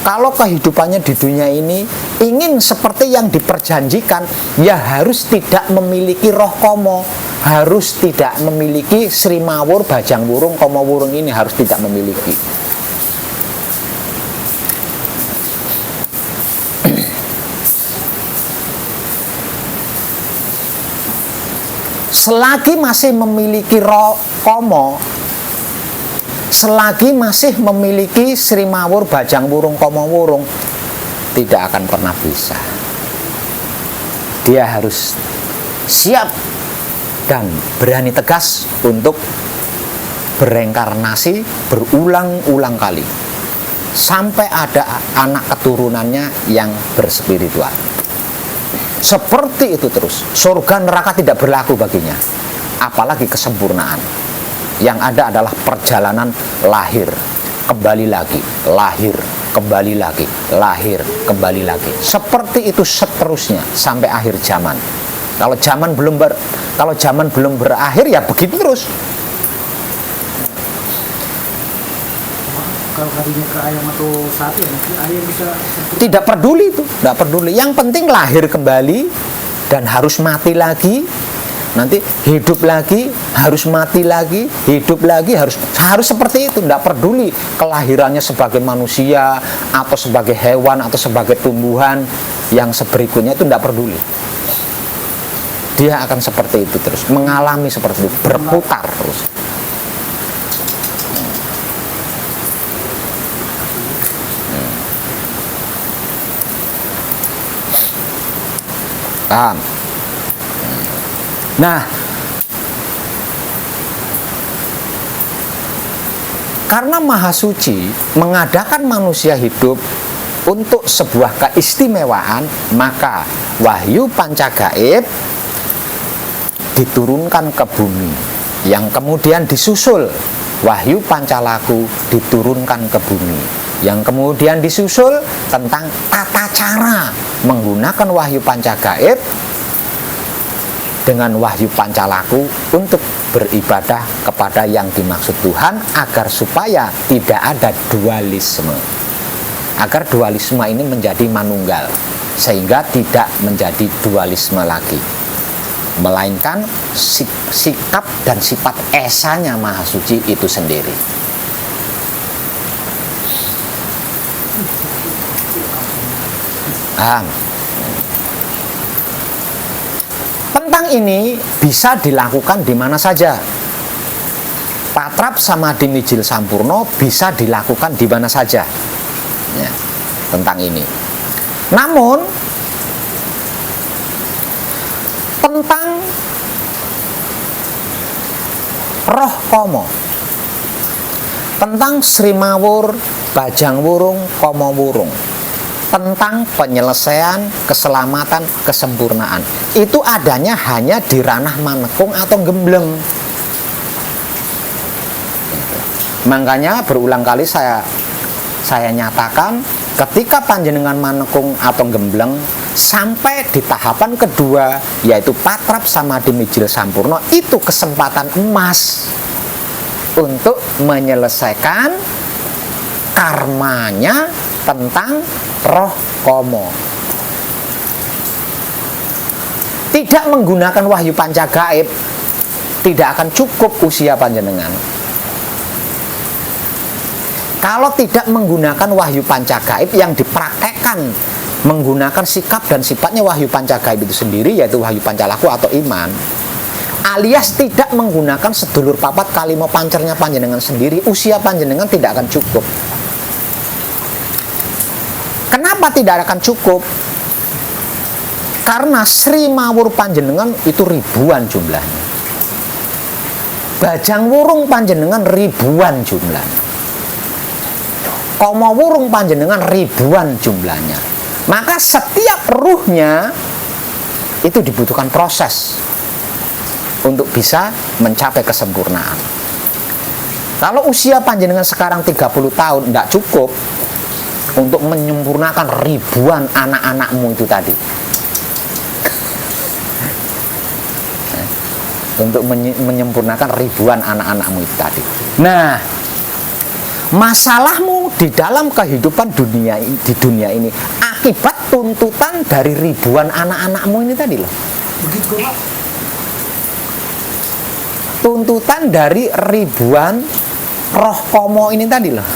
kalau kehidupannya di dunia ini ingin seperti yang diperjanjikan, ya harus tidak memiliki roh komo, harus tidak memiliki Sri Mawur, Bajang Wurung, Komo Wurung ini harus tidak memiliki. Selagi masih memiliki roh komo, selagi masih memiliki Sri Mawur, Bajang Wurung, Komo Wurung, tidak akan pernah bisa. Dia harus siap dan berani tegas untuk bereinkarnasi berulang-ulang kali sampai ada anak keturunannya yang berspiritual. Seperti itu terus. Surga neraka tidak berlaku baginya, apalagi kesempurnaan. Yang ada adalah perjalanan lahir, kembali lagi, lahir, kembali lagi, lahir, kembali lagi. Seperti itu seterusnya sampai akhir zaman. Kalau zaman belum berakhir, ya begitu terus. Kalau harinya ke ayam atau sapi, ya nanti ayam bisa Tidak peduli itu, tidak peduli. Yang penting lahir kembali dan harus mati lagi. Nanti hidup lagi, harus mati lagi, hidup lagi, harus seperti itu. Tidak peduli kelahirannya sebagai manusia atau sebagai hewan atau sebagai tumbuhan yang berikutnya, itu tidak peduli. Dia akan seperti itu terus, mengalami seperti itu, berputar terus. Paham? Nah, karena Maha Suci mengadakan manusia hidup untuk sebuah keistimewaan, maka wahyu pancagaib diturunkan ke bumi, yang kemudian disusul wahyu pancalaku diturunkan ke bumi, yang kemudian disusul tentang tata cara menggunakan wahyu pancagaib dengan wahyu pancalaku untuk beribadah kepada yang dimaksud Tuhan, agar supaya tidak ada dualisme, agar dualisme ini menjadi manunggal, sehingga tidak menjadi dualisme lagi, melainkan sikap dan sifat esanya Maha Suci itu sendiri. Tentang ini bisa dilakukan di mana saja. Patrap Samadhi Mijil Sampurno bisa dilakukan di mana saja, ya, tentang ini. Namun tentang roh komo, tentang Sri Mawur, Bajang Wurung, Komo Wurung, tentang penyelesaian, keselamatan, kesempurnaan, itu adanya hanya di ranah manekung atau gembleng. Makanya berulang kali saya nyatakan, ketika panjenengan manekung atau gembleng sampai di tahapan kedua, yaitu Patrap Samadhi Mijil Sampurno, itu kesempatan emas untuk menyelesaikan karmanya tentang roh komo. Tidak menggunakan wahyu pancagaib tidak akan cukup usia panjenengan. Kalau tidak menggunakan wahyu pancagaib yang dipraktekkan menggunakan sikap dan sifatnya wahyu pancagaib itu sendiri, yaitu wahyu pancalaku atau iman, alias tidak menggunakan sedulur papat kalimo pancernya panjenengan sendiri, usia panjenengan tidak akan cukup. Kenapa tidak akan cukup? Karena Sri Mawur panjenengan itu ribuan jumlahnya, Bajang Wurung panjenengan ribuan jumlahnya, Komo Wurung panjenengan ribuan jumlahnya. Maka setiap ruhnya itu dibutuhkan proses untuk bisa mencapai kesempurnaan. Kalau usia panjenengan sekarang 30 tahun tidak cukup untuk menyempurnakan ribuan anak-anakmu itu tadi. Untuk menyempurnakan ribuan anak-anakmu itu tadi. Nah, masalahmu di dalam kehidupan di dunia ini akibat tuntutan dari ribuan anak-anakmu ini tadi loh. Begitu Pak. Tuntutan dari ribuan roh komo ini tadi loh.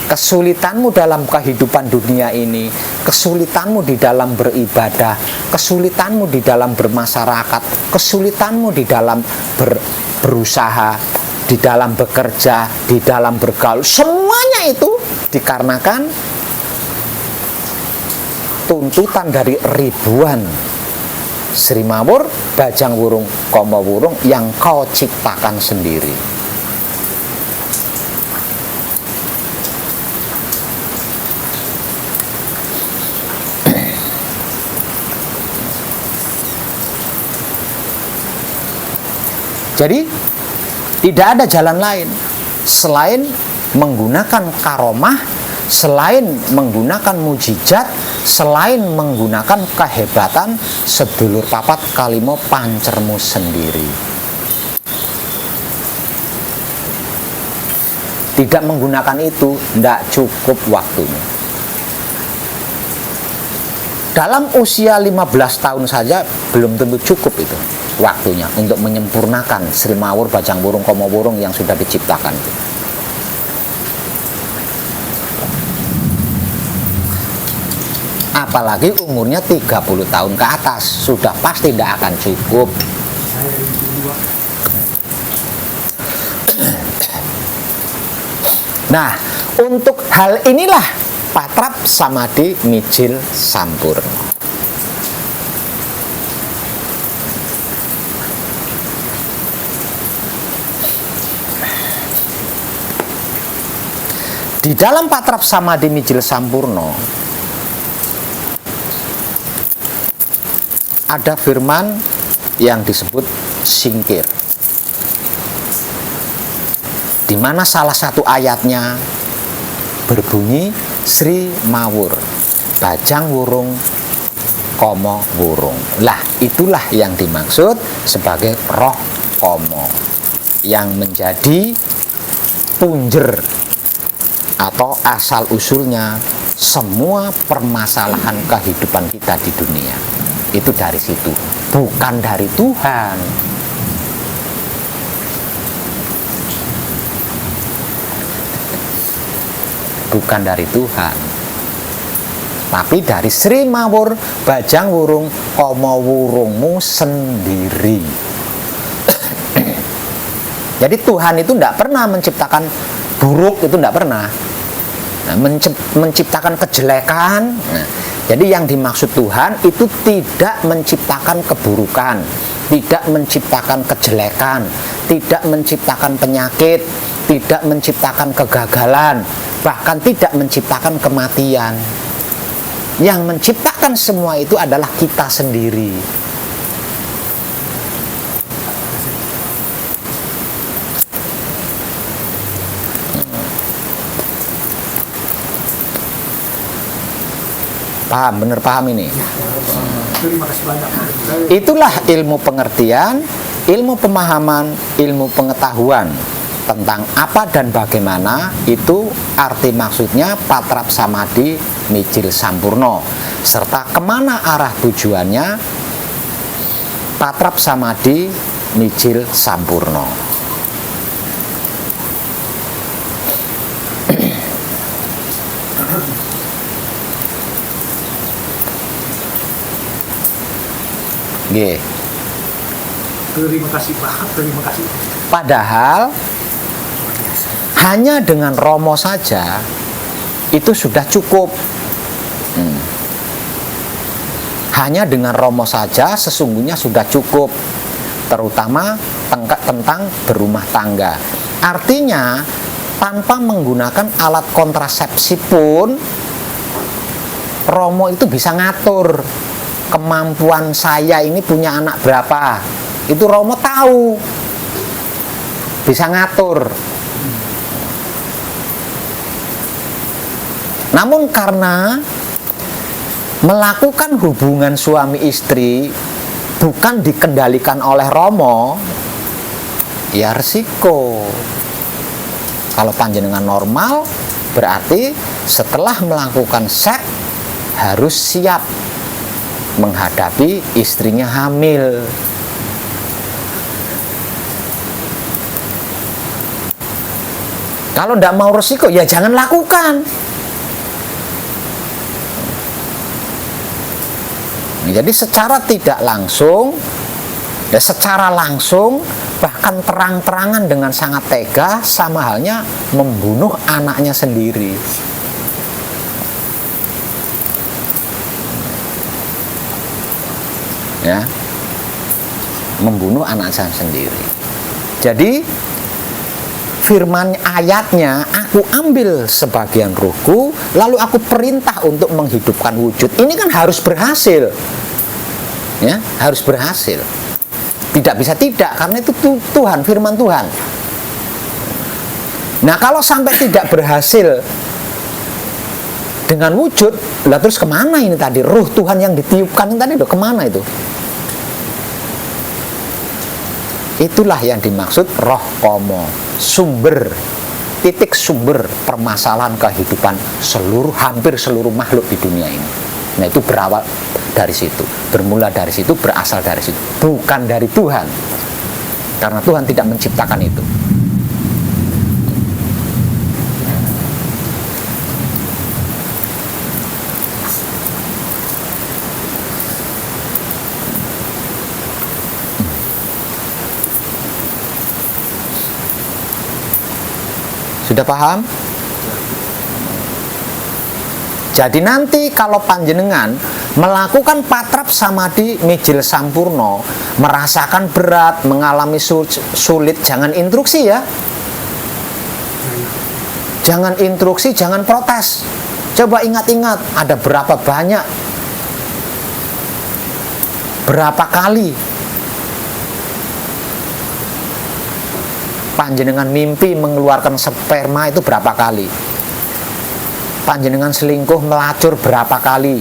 Kesulitanmu dalam kehidupan dunia ini, kesulitanmu di dalam beribadah, kesulitanmu di dalam bermasyarakat, kesulitanmu di dalam berusaha, di dalam bekerja, di dalam bergaul, semuanya itu dikarenakan tuntutan dari ribuan Sri Mawur, Bajang Wurung, Komo Wurung yang kau ciptakan sendiri. Jadi tidak ada jalan lain selain menggunakan karomah, selain menggunakan mujizat, selain menggunakan kehebatan sedulur papat kalimo pancermu sendiri. Tidak menggunakan itu tidak cukup waktunya. Dalam usia 15 tahun saja belum tentu cukup itu waktunya untuk menyempurnakan Sri Mawur, Bajang Wurung, Komo Wurung yang sudah diciptakan itu. Apalagi umurnya 30 tahun ke atas, sudah pasti tidak akan cukup. Nah, untuk hal inilah Patrap Samadhi Mijil Sampurno. Di dalam Patrap Samadhi Mijil Sampurno ada firman yang disebut singkir, di mana salah satu ayatnya berbunyi Sri Mawur, Bajang Wurung, Komo Wurung. Lah, itulah yang dimaksud sebagai roh komo yang menjadi punjer atau asal usulnya semua permasalahan kehidupan kita di dunia. Itu dari situ, bukan dari Tuhan. Bukan dari Tuhan, tapi dari Sri Mawur, Bajang Wurung, Komo Wurungmu sendiri. Jadi Tuhan itu tidak pernah menciptakan buruk, itu tidak pernah. Nah, menciptakan kejelekan. Nah, jadi yang dimaksud Tuhan itu tidak menciptakan keburukan, tidak menciptakan kejelekan, tidak menciptakan penyakit, tidak menciptakan kegagalan, bahkan tidak menciptakan kematian. Yang menciptakan semua itu adalah kita sendiri. Paham, bener paham ini? Terima kasih banyak. Itulah ilmu pengertian, ilmu pemahaman, ilmu pengetahuan tentang apa dan bagaimana, itu arti maksudnya patrap samadhi mijil sampurno, serta kemana arah tujuannya patrap samadhi mijil sampurno. Nggih. Terima kasih Pak, terima kasih. Padahal hanya dengan romo saja itu sudah cukup. Hanya dengan romo saja sesungguhnya sudah cukup, terutama tentang berumah tangga. Artinya tanpa menggunakan alat kontrasepsi pun romo itu bisa ngatur kemampuan saya ini punya anak berapa. Itu romo tahu, bisa ngatur. Namun karena melakukan hubungan suami istri bukan dikendalikan oleh romo, ya resiko. Kalau panjenengan normal, berarti setelah melakukan seks harus siap menghadapi istrinya hamil. Kalau tidak mau resiko, ya jangan lakukan. Jadi secara tidak langsung, ya secara langsung, bahkan terang-terangan dengan sangat tega, sama halnya membunuh anaknya sendiri. Ya, membunuh anaknya sendiri. Jadi firman ayatnya, aku ambil sebagian ruhku lalu aku perintah untuk menghidupkan wujud. Ini kan harus berhasil, ya, harus berhasil. Tidak bisa tidak, karena itu Tuhan, firman Tuhan. Nah, kalau sampai tidak berhasil dengan wujud, lah terus kemana ini tadi? Ruh Tuhan yang ditiupkan ini tadi udah kemana itu? Itulah yang dimaksud roh komo, sumber, titik sumber permasalahan kehidupan hampir seluruh makhluk di dunia ini. Nah, itu berawal dari situ, bermula dari situ, berasal dari situ, bukan dari Tuhan, karena Tuhan tidak menciptakan itu. Sudah paham? Jadi nanti kalau panjenengan melakukan patrap samadhi mijil sampurno, merasakan berat, mengalami sulit, jangan instruksi ya. Jangan instruksi, jangan protes. Coba ingat-ingat, ada berapa banyak, berapa kali panjenengan mimpi mengeluarkan sperma itu berapa kali? Panjenengan selingkuh melacur berapa kali?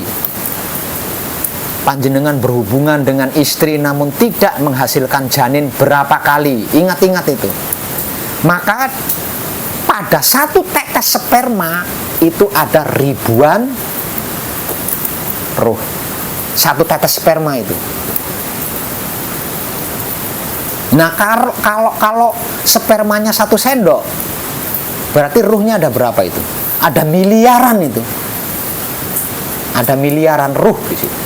Panjenengan berhubungan dengan istri namun tidak menghasilkan janin berapa kali? Ingat-ingat itu. Maka pada satu tetes sperma itu ada ribuan ruh. Satu tetes sperma itu. Nah, kalau spermanya 1 sendok, berarti ruhnya ada berapa itu? Ada miliaran itu. Ada miliaran ruh di situ.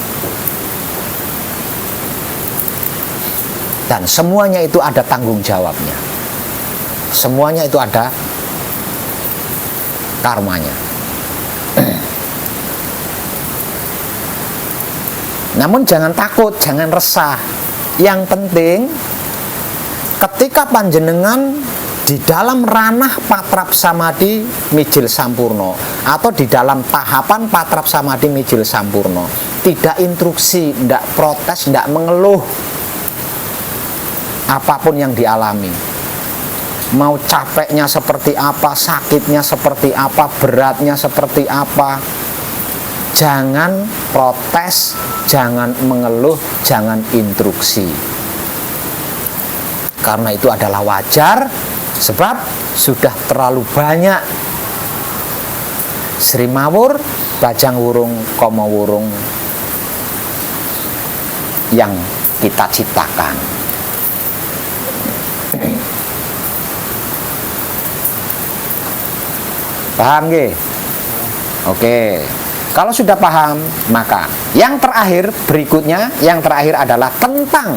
Dan semuanya itu ada tanggung jawabnya. Semuanya itu ada karmanya. Namun jangan takut, jangan resah. Yang penting ketika panjenengan di dalam ranah patrap samadhi mijil sampurno atau di dalam tahapan patrap samadhi mijil sampurno, tidak instruksi, tidak protes, tidak mengeluh apapun yang dialami, mau capeknya seperti apa, sakitnya seperti apa, beratnya seperti apa, jangan protes, jangan mengeluh, jangan instruksi. Karena itu adalah wajar, Sebab sudah terlalu banyak Sri Mawur, Bajang Wurung, Kama Wurung yang kita ciptakan. Paham nggih? Oke. Kalau sudah paham, maka yang terakhir berikutnya, yang terakhir adalah tentang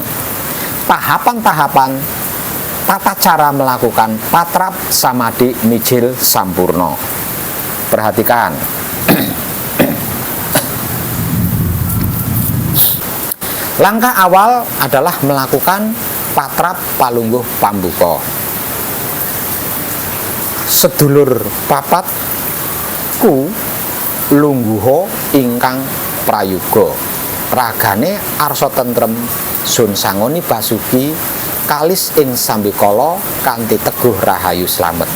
tahapan-tahapan tata cara melakukan patrap samadhi mijil sampurno. Perhatikan. Langkah awal adalah melakukan patrap palungguh pambuka. Sedulur papatku lungguha ingkang prayoga, ragane arsa tentrem sun sangoni basuki kalis ing sambikala kanthi teguh rahayu slamet.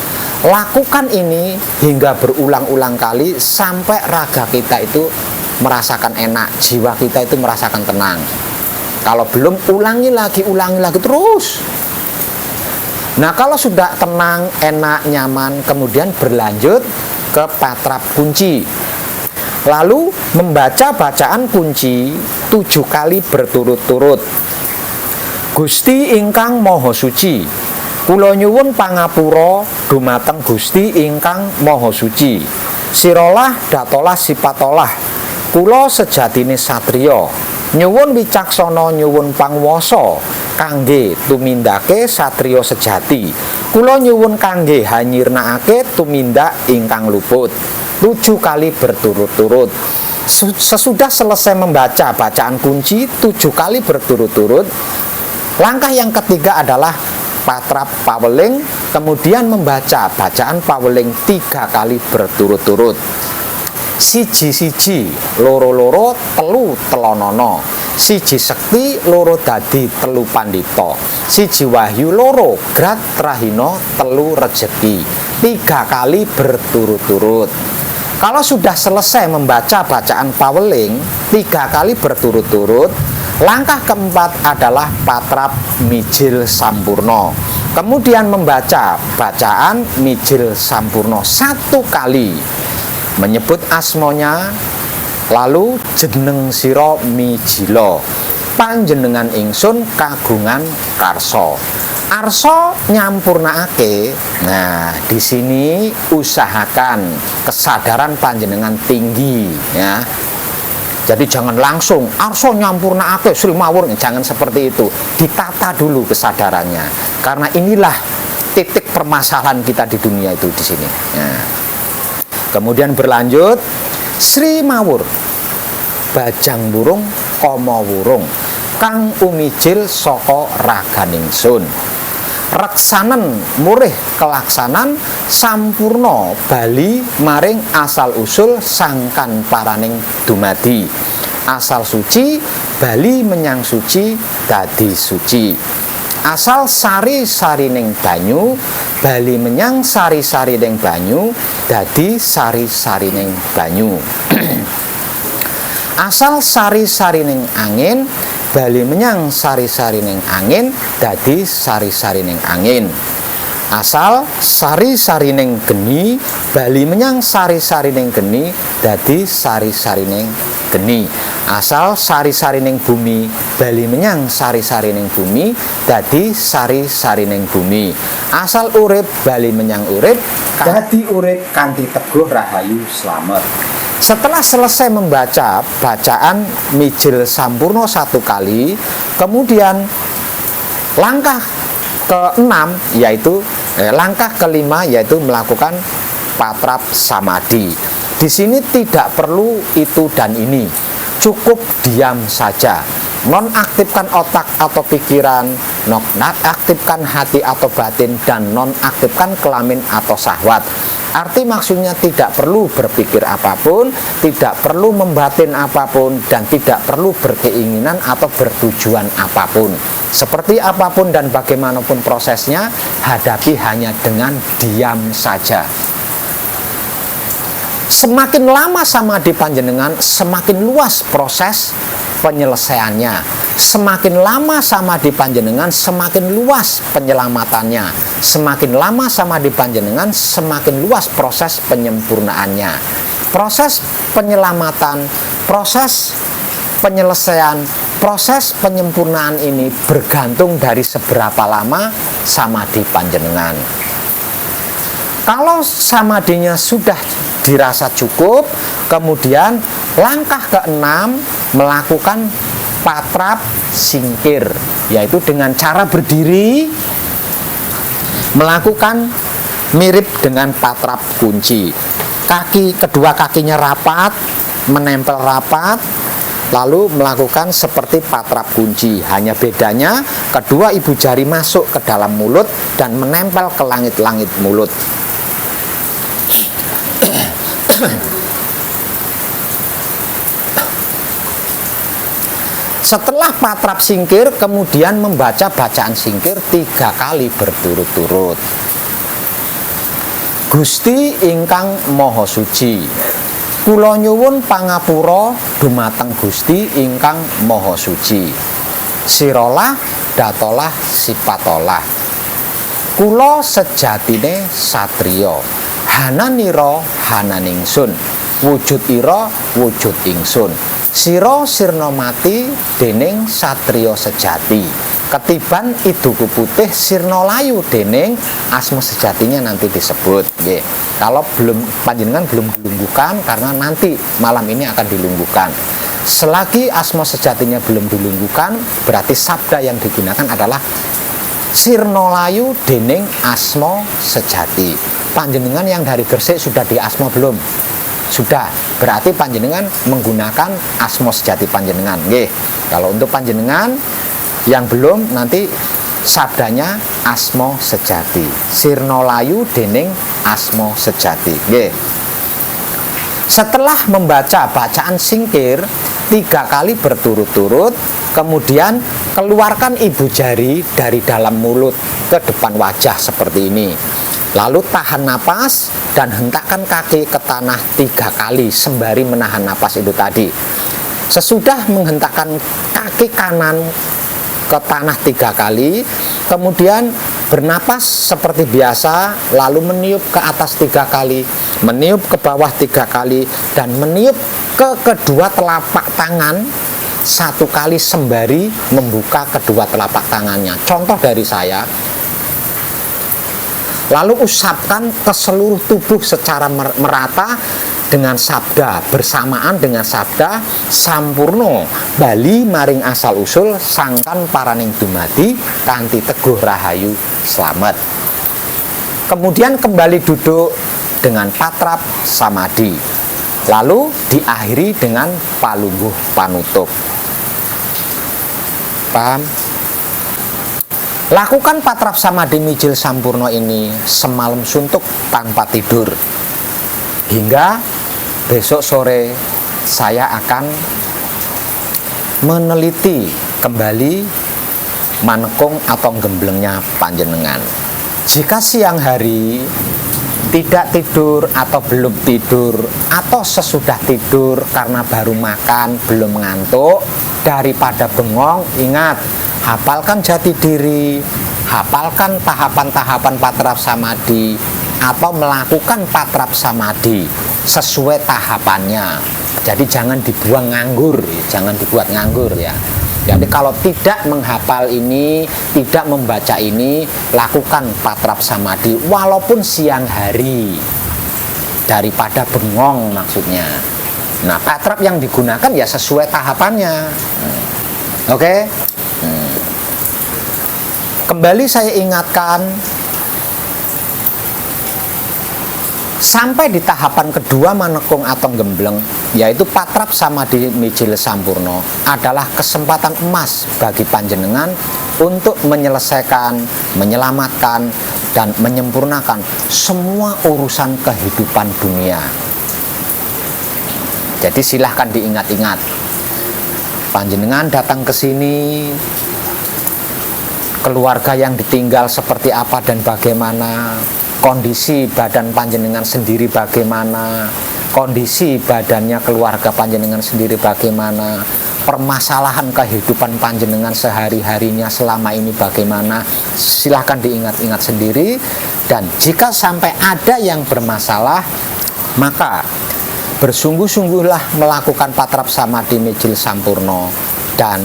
Lakukan ini hingga berulang-ulang kali sampai raga kita itu merasakan enak, jiwa kita itu merasakan tenang. Kalau belum, ulangi lagi terus. Nah, kalau sudah tenang, enak, nyaman, kemudian berlanjut ke patrap kunci. Lalu membaca bacaan kunci 7 kali berturut-turut. Gusti ingkang Maha Suci, kula nyuwun pangapura dumateng Gusti ingkang Maha Suci. Sirolah datolah sipatolah, kula sejatine satriya, nyuwun wicaksana nyuwun pangwasa kangge tumindake satriya sejati. Kula nyuwun kangge hanyirnakake tumindak ingkang luput. 7 kali berturut-turut. Sesudah selesai membaca bacaan kunci 7 kali berturut-turut, langkah yang ketiga adalah patrap paweling, kemudian membaca bacaan paweling 3 kali berturut-turut. Siji-siji, loro-loro, telu telonono. Siji sekti, loro dadi, telu pandita. Siji wahyu, loro grat trahino, telu rejeki. 3 kali berturut-turut. Kalau sudah selesai membaca bacaan paweling 3 kali berturut-turut, langkah keempat adalah patrap mijil sampurno. Kemudian membaca bacaan mijil sampurno 1 kali, menyebut asmonya, lalu jeneng sira mijila, panjenengan ingsun kagungan karsa. Arsa nyampurnakake. Nah, di sini usahakan kesadaran panjenengan tinggi, ya. Jadi jangan langsung arsa nyampurnakake Sri Mawur, jangan seperti itu. Ditata dulu kesadarannya. Karena inilah titik permasalahan kita di dunia itu di sini. Nah. Kemudian berlanjut Sri Mawur, Bajang Wurung, Kama Wurung, kang umijil saka raganingsun. Reksanen murih kelaksanan sampurna bali maring asal usul sangkan paraning dumadi. Asal suci bali menyang suci dadi suci. Asal sari-sarining banyu bali menyang sari-sarining banyu dadi sari-sarining banyu. Asal sari-sarining angin bali menyang sari-sarining angin dadi sari-sarining angin. Asal sari-sarining geni bali menyang sari-sarining geni dadi sari-sarining geni. Asal sari-sarining bumi bali menyang sari-sarining bumi dadi sari-sarining bumi. Asal urip bali menyang urip dadi urip kanthi teguh rahayu slamet. Setelah selesai membaca bacaan mijil sampurno 1 kali, kemudian langkah ke-6 yaitu langkah ke-5 yaitu melakukan patrap samadhi. Di sini tidak perlu itu dan ini, cukup diam saja. Nonaktifkan otak atau pikiran, nonaktifkan hati atau batin, dan nonaktifkan kelamin atau syahwat. Arti maksudnya tidak perlu berpikir apapun, tidak perlu membatin apapun, dan tidak perlu berkeinginan atau bertujuan apapun. Seperti apapun dan bagaimanapun prosesnya, hadapi hanya dengan diam saja. Semakin lama samadhi panjenengan, semakin luas proses penyelesaiannya. Semakin lama samadhi panjenengan, semakin luas penyelamatannya. Semakin lama samadhi panjenengan, semakin luas proses penyempurnaannya. Proses penyelamatan, proses penyelesaian, proses penyempurnaan ini bergantung dari seberapa lama samadhi panjenengan. Kalau samadhinya sudah dirasa cukup, kemudian langkah keenam melakukan patrap singkir, yaitu dengan cara berdiri melakukan mirip dengan patrap kunci. Kedua kakinya rapat, menempel rapat, lalu melakukan seperti patrap kunci. Hanya bedanya kedua ibu jari masuk ke dalam mulut dan menempel ke langit-langit mulut. Setelah patrap singkir, kemudian membaca bacaan singkir 3 kali berturut-turut. Gusti ingkang Maha Suci, kula nyuwun pangapura dumateng Gusti ingkang Maha Suci. Sirolah datolah sipatolah. Kula sejatine satriya. Hananira hananingsun. Wujud ira wujud ingsun. Sira sirna mati dening satriya sejati. Ketiban iduku putih sirna layu dening asma sejatinya nanti disebut. Nggih. Kalau panjenengan belum dilungguhkan, karena nanti malam ini akan dilungguhkan. Selagi asma sejatinya belum dilungguhkan, berarti sabda yang digunakan adalah sirna layu dening asma sejati. Panjenengan yang dari Gresik sudah di asma belum? Sudah, berarti panjenengan menggunakan asma sejati panjenengan. Nggih. Kalau untuk panjenengan yang belum, nanti sabdanya asma sejati. Sirna layu dening asma sejati. Nggih. Setelah membaca bacaan singkir 3 kali berturut-turut, kemudian keluarkan ibu jari dari dalam mulut ke depan wajah seperti ini. Lalu tahan napas dan hentakkan kaki ke tanah 3 kali sembari menahan napas itu tadi. Sesudah menghentakkan kaki kanan ke tanah 3 kali, kemudian bernapas seperti biasa, lalu meniup ke atas 3 kali, meniup ke bawah 3 kali, dan meniup ke kedua telapak tangan 1 kali sembari membuka kedua telapak tangannya. Contoh dari saya. Lalu usapkan ke seluruh tubuh secara merata dengan sabda, bersamaan dengan sabda sampurno bali maring asal usul sangkan paraning dumadi kanthi teguh rahayu slamet. Kemudian kembali duduk dengan patrap samadhi, lalu diakhiri dengan palungguh panutup. Paham? Lakukan patrap samadhi mijil sampurno ini semalam suntuk tanpa tidur, hingga besok sore saya akan meneliti kembali manekung atau gemblengnya panjenengan. Jika siang hari tidak tidur atau belum tidur, atau sesudah tidur karena baru makan belum ngantuk, daripada bengong, ingat, hafalkan jati diri, hafalkan tahapan-tahapan patrap samadhi, atau melakukan patrap samadhi sesuai tahapannya. Jadi jangan dibuang nganggur, jangan dibuat nganggur ya. Jadi kalau tidak menghafal ini, tidak membaca ini, lakukan patrap samadhi walaupun siang hari, daripada bengong maksudnya. Nah, patrap yang digunakan ya sesuai tahapannya. Oke? Kembali saya ingatkan, sampai di tahapan kedua manekung atau gembleng, yaitu patrap samadhi mijil sampurno, adalah kesempatan emas bagi panjenengan untuk menyelesaikan, menyelamatkan, dan menyempurnakan semua urusan kehidupan dunia. Jadi silahkan diingat-ingat. Panjenengan datang ke sini, keluarga yang ditinggal seperti apa dan bagaimana, kondisi badan panjenengan sendiri bagaimana, kondisi badannya keluarga panjenengan sendiri bagaimana, permasalahan kehidupan panjenengan sehari-harinya selama ini bagaimana, silahkan diingat-ingat sendiri. Dan jika sampai ada yang bermasalah, maka bersungguh-sungguhlah melakukan patrap samadhi mijil sampurno, dan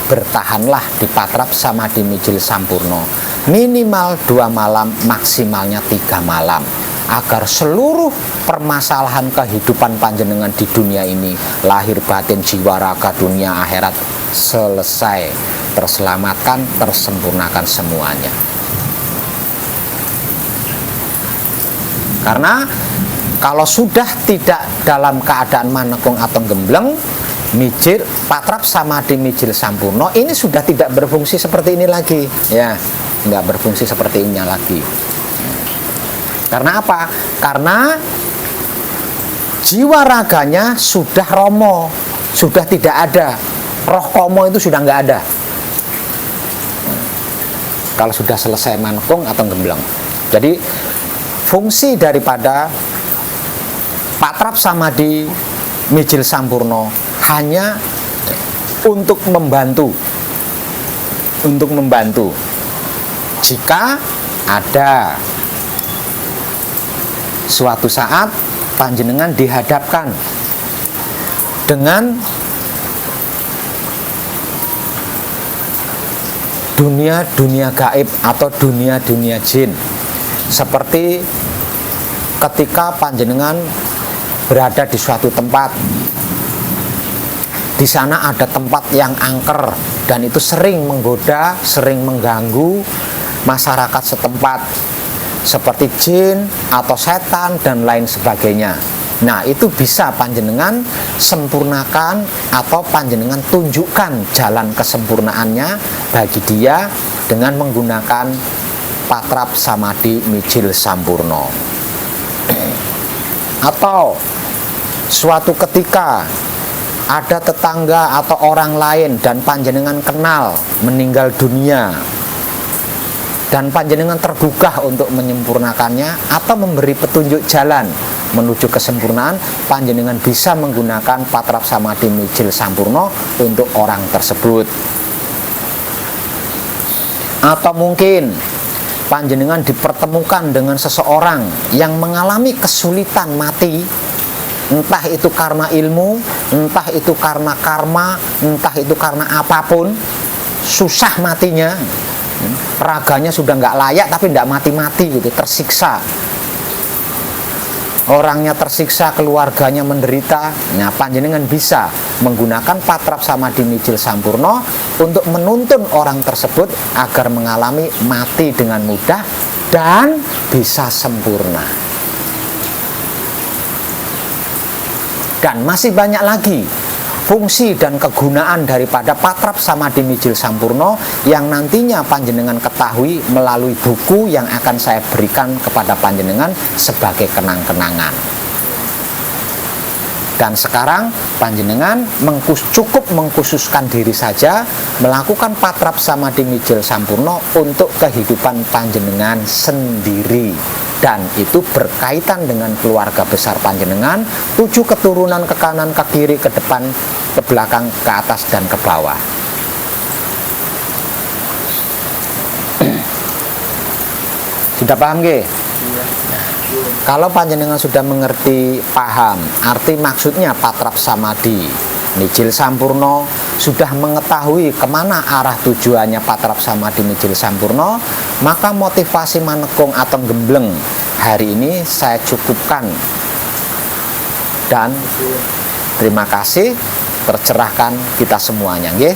bertahanlah di patrap samadhi mijil sampurno minimal 2 malam, maksimalnya 3 malam, agar seluruh permasalahan kehidupan panjenengan di dunia ini, lahir batin jiwa raga dunia akhirat, selesai, terselamatkan, tersempurnakan semuanya. Karena kalau sudah tidak dalam keadaan manekung atau gembleng, mijil patrap samadhi mijil sampurno ini sudah tidak berfungsi seperti ini lagi, ya, nggak berfungsi seperti ini lagi. Karena apa? Karena jiwa raganya sudah romo, sudah tidak ada, roh komo itu sudah nggak ada. Kalau sudah selesai manekung atau gembleng, jadi fungsi daripada patrap samadhi mijil sampurno hanya untuk membantu jika ada suatu saat panjenengan dihadapkan dengan dunia-dunia gaib atau dunia-dunia jin, seperti ketika panjenengan berada di suatu tempat, di sana ada tempat yang angker dan itu sering menggoda, sering mengganggu masyarakat setempat, seperti jin atau setan dan lain sebagainya. Nah, itu bisa panjenengan sempurnakan atau panjenengan tunjukkan jalan kesempurnaannya bagi dia dengan menggunakan patrap samadhi mijil sampurno. Atau suatu ketika ada tetangga atau orang lain dan panjenengan kenal meninggal dunia, dan panjenengan tergugah untuk menyempurnakannya atau memberi petunjuk jalan menuju kesempurnaan, panjenengan bisa menggunakan patrap samadhi mijil sampurno untuk orang tersebut. Atau mungkin panjenengan dipertemukan dengan seseorang yang mengalami kesulitan mati, entah itu karena ilmu, entah itu karena karma, entah itu karena apapun, susah matinya, raganya sudah nggak layak tapi nggak mati-mati gitu, tersiksa, orangnya tersiksa, keluarganya menderita. Nah, panjenengan bisa menggunakan patrap samadhi mijil sampurno untuk menuntun orang tersebut agar mengalami mati dengan mudah dan bisa sempurna. Dan masih banyak lagi fungsi dan kegunaan daripada patrap samadhi mijil sampurno yang nantinya panjenengan ketahui melalui buku yang akan saya berikan kepada panjenengan sebagai kenang-kenangan. Dan sekarang panjenengan cukup mengkhususkan diri saja melakukan patrap samadhi mijil sampurno untuk kehidupan panjenengan sendiri. Dan itu berkaitan dengan keluarga besar panjenengan, 7 keturunan ke kanan, ke kiri, ke depan, ke belakang, ke atas, dan ke bawah. Sudah paham nggih? Kalau panjenengan sudah mengerti, paham arti maksudnya patrap samadhi mijil sampurno, sudah mengetahui kemana arah tujuannya patrap samadhi mijil sampurno, maka motivasi manekung atau gembleng hari ini saya cukupkan. Dan terima kasih, tercerahkan kita semuanya, nggih.